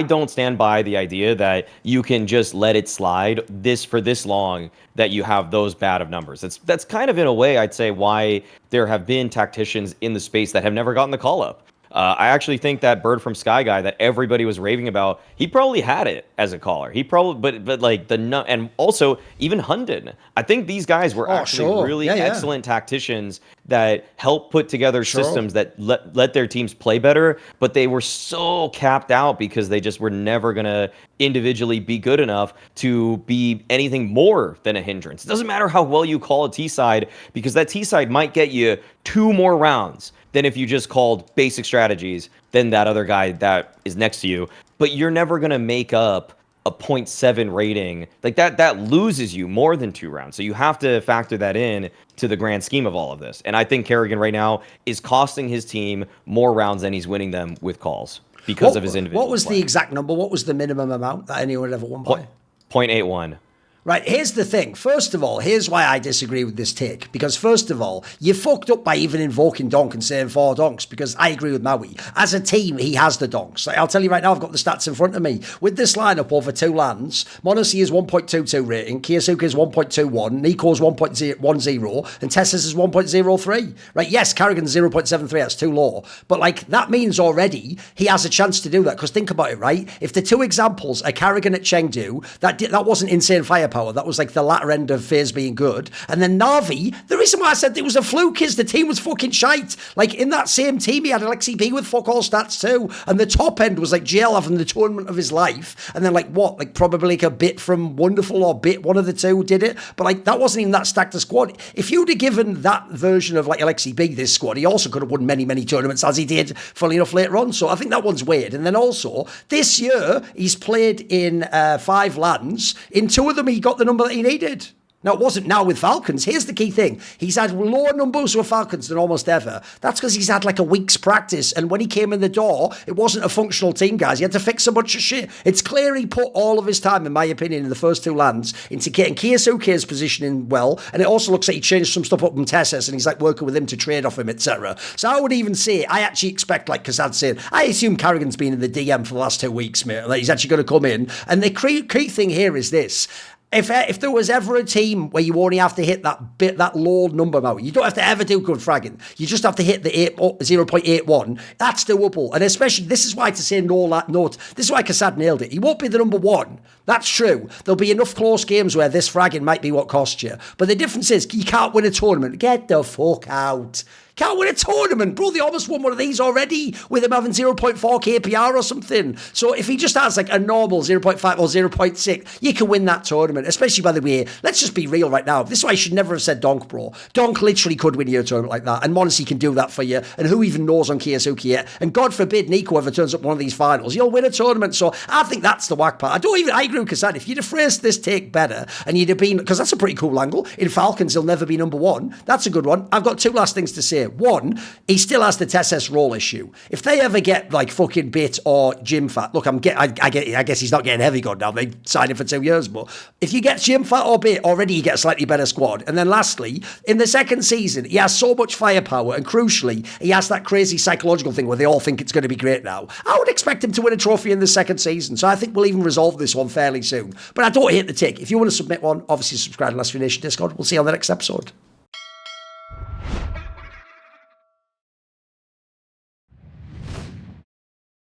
don't stand by the idea that you can just let it slide for this long, that you have those bad of numbers. That's kind of, in a way, I'd say, why there have been tacticians in the space that have never gotten the call up. I actually think that Bird from Sky guy that everybody was raving about, he probably had it as a caller. He probably, but like and also even Hunden. I think these guys were actually really excellent tacticians that helped put together systems that let their teams play better, but they were so capped out because they just were never going to individually be good enough to be anything more than a hindrance. It doesn't matter how well you call a T-side, because that T-side might get you 2 more rounds than if you just called basic strategies than that other guy that is next to you. But you're never going to make up a 0.7 rating. Like that loses you more than 2 rounds. So you have to factor that in to the grand scheme of all of this. And I think karrigan right now is costing his team more rounds than he's winning them with calls because of his individual What was play. the exact number? What was the minimum amount that anyone ever won by? 0.81. Right, here's the thing. First of all, here's why I disagree with this take. Because first of all, you fucked up by even invoking Donk and saying 4 donks, because I agree with Maui. As a team, he has the donks. Like, I'll tell you right now, I've got the stats in front of me. With this lineup over 2 lands, Monaco is 1.22 rating, Kiyosuke is 1.21, NiKo is 1.10, and Tessis is 1.03. Right, yes, karrigan's 0.73, that's too low. But like, that means already he has a chance to do that. Because think about it, right? If the 2 examples are karrigan at Chengdu, that wasn't insane firepower. That was like the latter end of FaZe being good. And then Na'Vi, the reason why I said it was a fluke is the team was fucking shite. Like, in that same team, he had Alexi B with fuck all stats too. And the top end was like JL having the tournament of his life. And then like what? Like probably like a bit from Wonderful or bit, one of the two did it. But like, that wasn't even that stacked a squad. If you'd have given that version of like Alexi B this squad, he also could have won many, many tournaments, as he did, funnily enough, later on. So I think that one's weird. And then also, this year, he's played in 5 lands. In 2 of them, he got the number that he needed. Now, it wasn't now with Falcons. Here's the key thing. He's had lower numbers with Falcons than almost ever. That's because he's had like a week's practice. And when he came in the door, it wasn't a functional team, guys. He had to fix a bunch of shit. It's clear he put all of his time, in my opinion, in the first 2 lands into getting Kiyosuke's positioning well. And it also looks like he changed some stuff up in Tessis, and he's like working with him to trade off him, etc. So I would even say, I actually expect, like Kassad said, I assume karrigan's been in the DM for the last 2 weeks, mate. Like, he's actually going to come in. And the key thing here is this. If there was ever a team where you only have to hit that low number amount, you don't have to ever do good fragging. You just have to hit the 0.81. That's doable. And especially, this is why to say this is why Kassad nailed it. He won't be the number 1. That's true. There'll be enough close games where this fragging might be what costs you. But the difference is, you can't win a tournament. Get the fuck out. Can't win a tournament, bro. They almost won one of these already with him having 0.4 KPR or something. So if he just has like a normal 0.5 or 0.6, you can win that tournament. Especially, by the way, let's just be real right now. This is why I should never have said Donk, bro. Donk literally could win you a tournament like that. And Monaco can do that for you. And who even knows on Kiyosuke yet? And God forbid NiKo ever turns up one of these finals. You'll win a tournament. So I think that's the whack part. I agree with Kassad. If you'd have phrased this take better and you'd have been, because that's a pretty cool angle. In Falcons, he'll never be number 1. That's a good one. I've got 2 last things to say. One, he still has the Tessis role issue. If they ever get like fucking Bit or Gym Fat, look, I guess he's not getting Heavy God now. They signed him for 2 years, but if you get Gym Fat or Bit, already you get a slightly better squad. And then lastly, in the second season, he has so much firepower, and crucially, he has that crazy psychological thing where they all think it's going to be great now. I would expect him to win a trophy in the second season, so I think we'll even resolve this one fairly soon. But I don't hate the tick. If you want to submit one, obviously subscribe to Last Nation Discord. We'll see you on the next episode.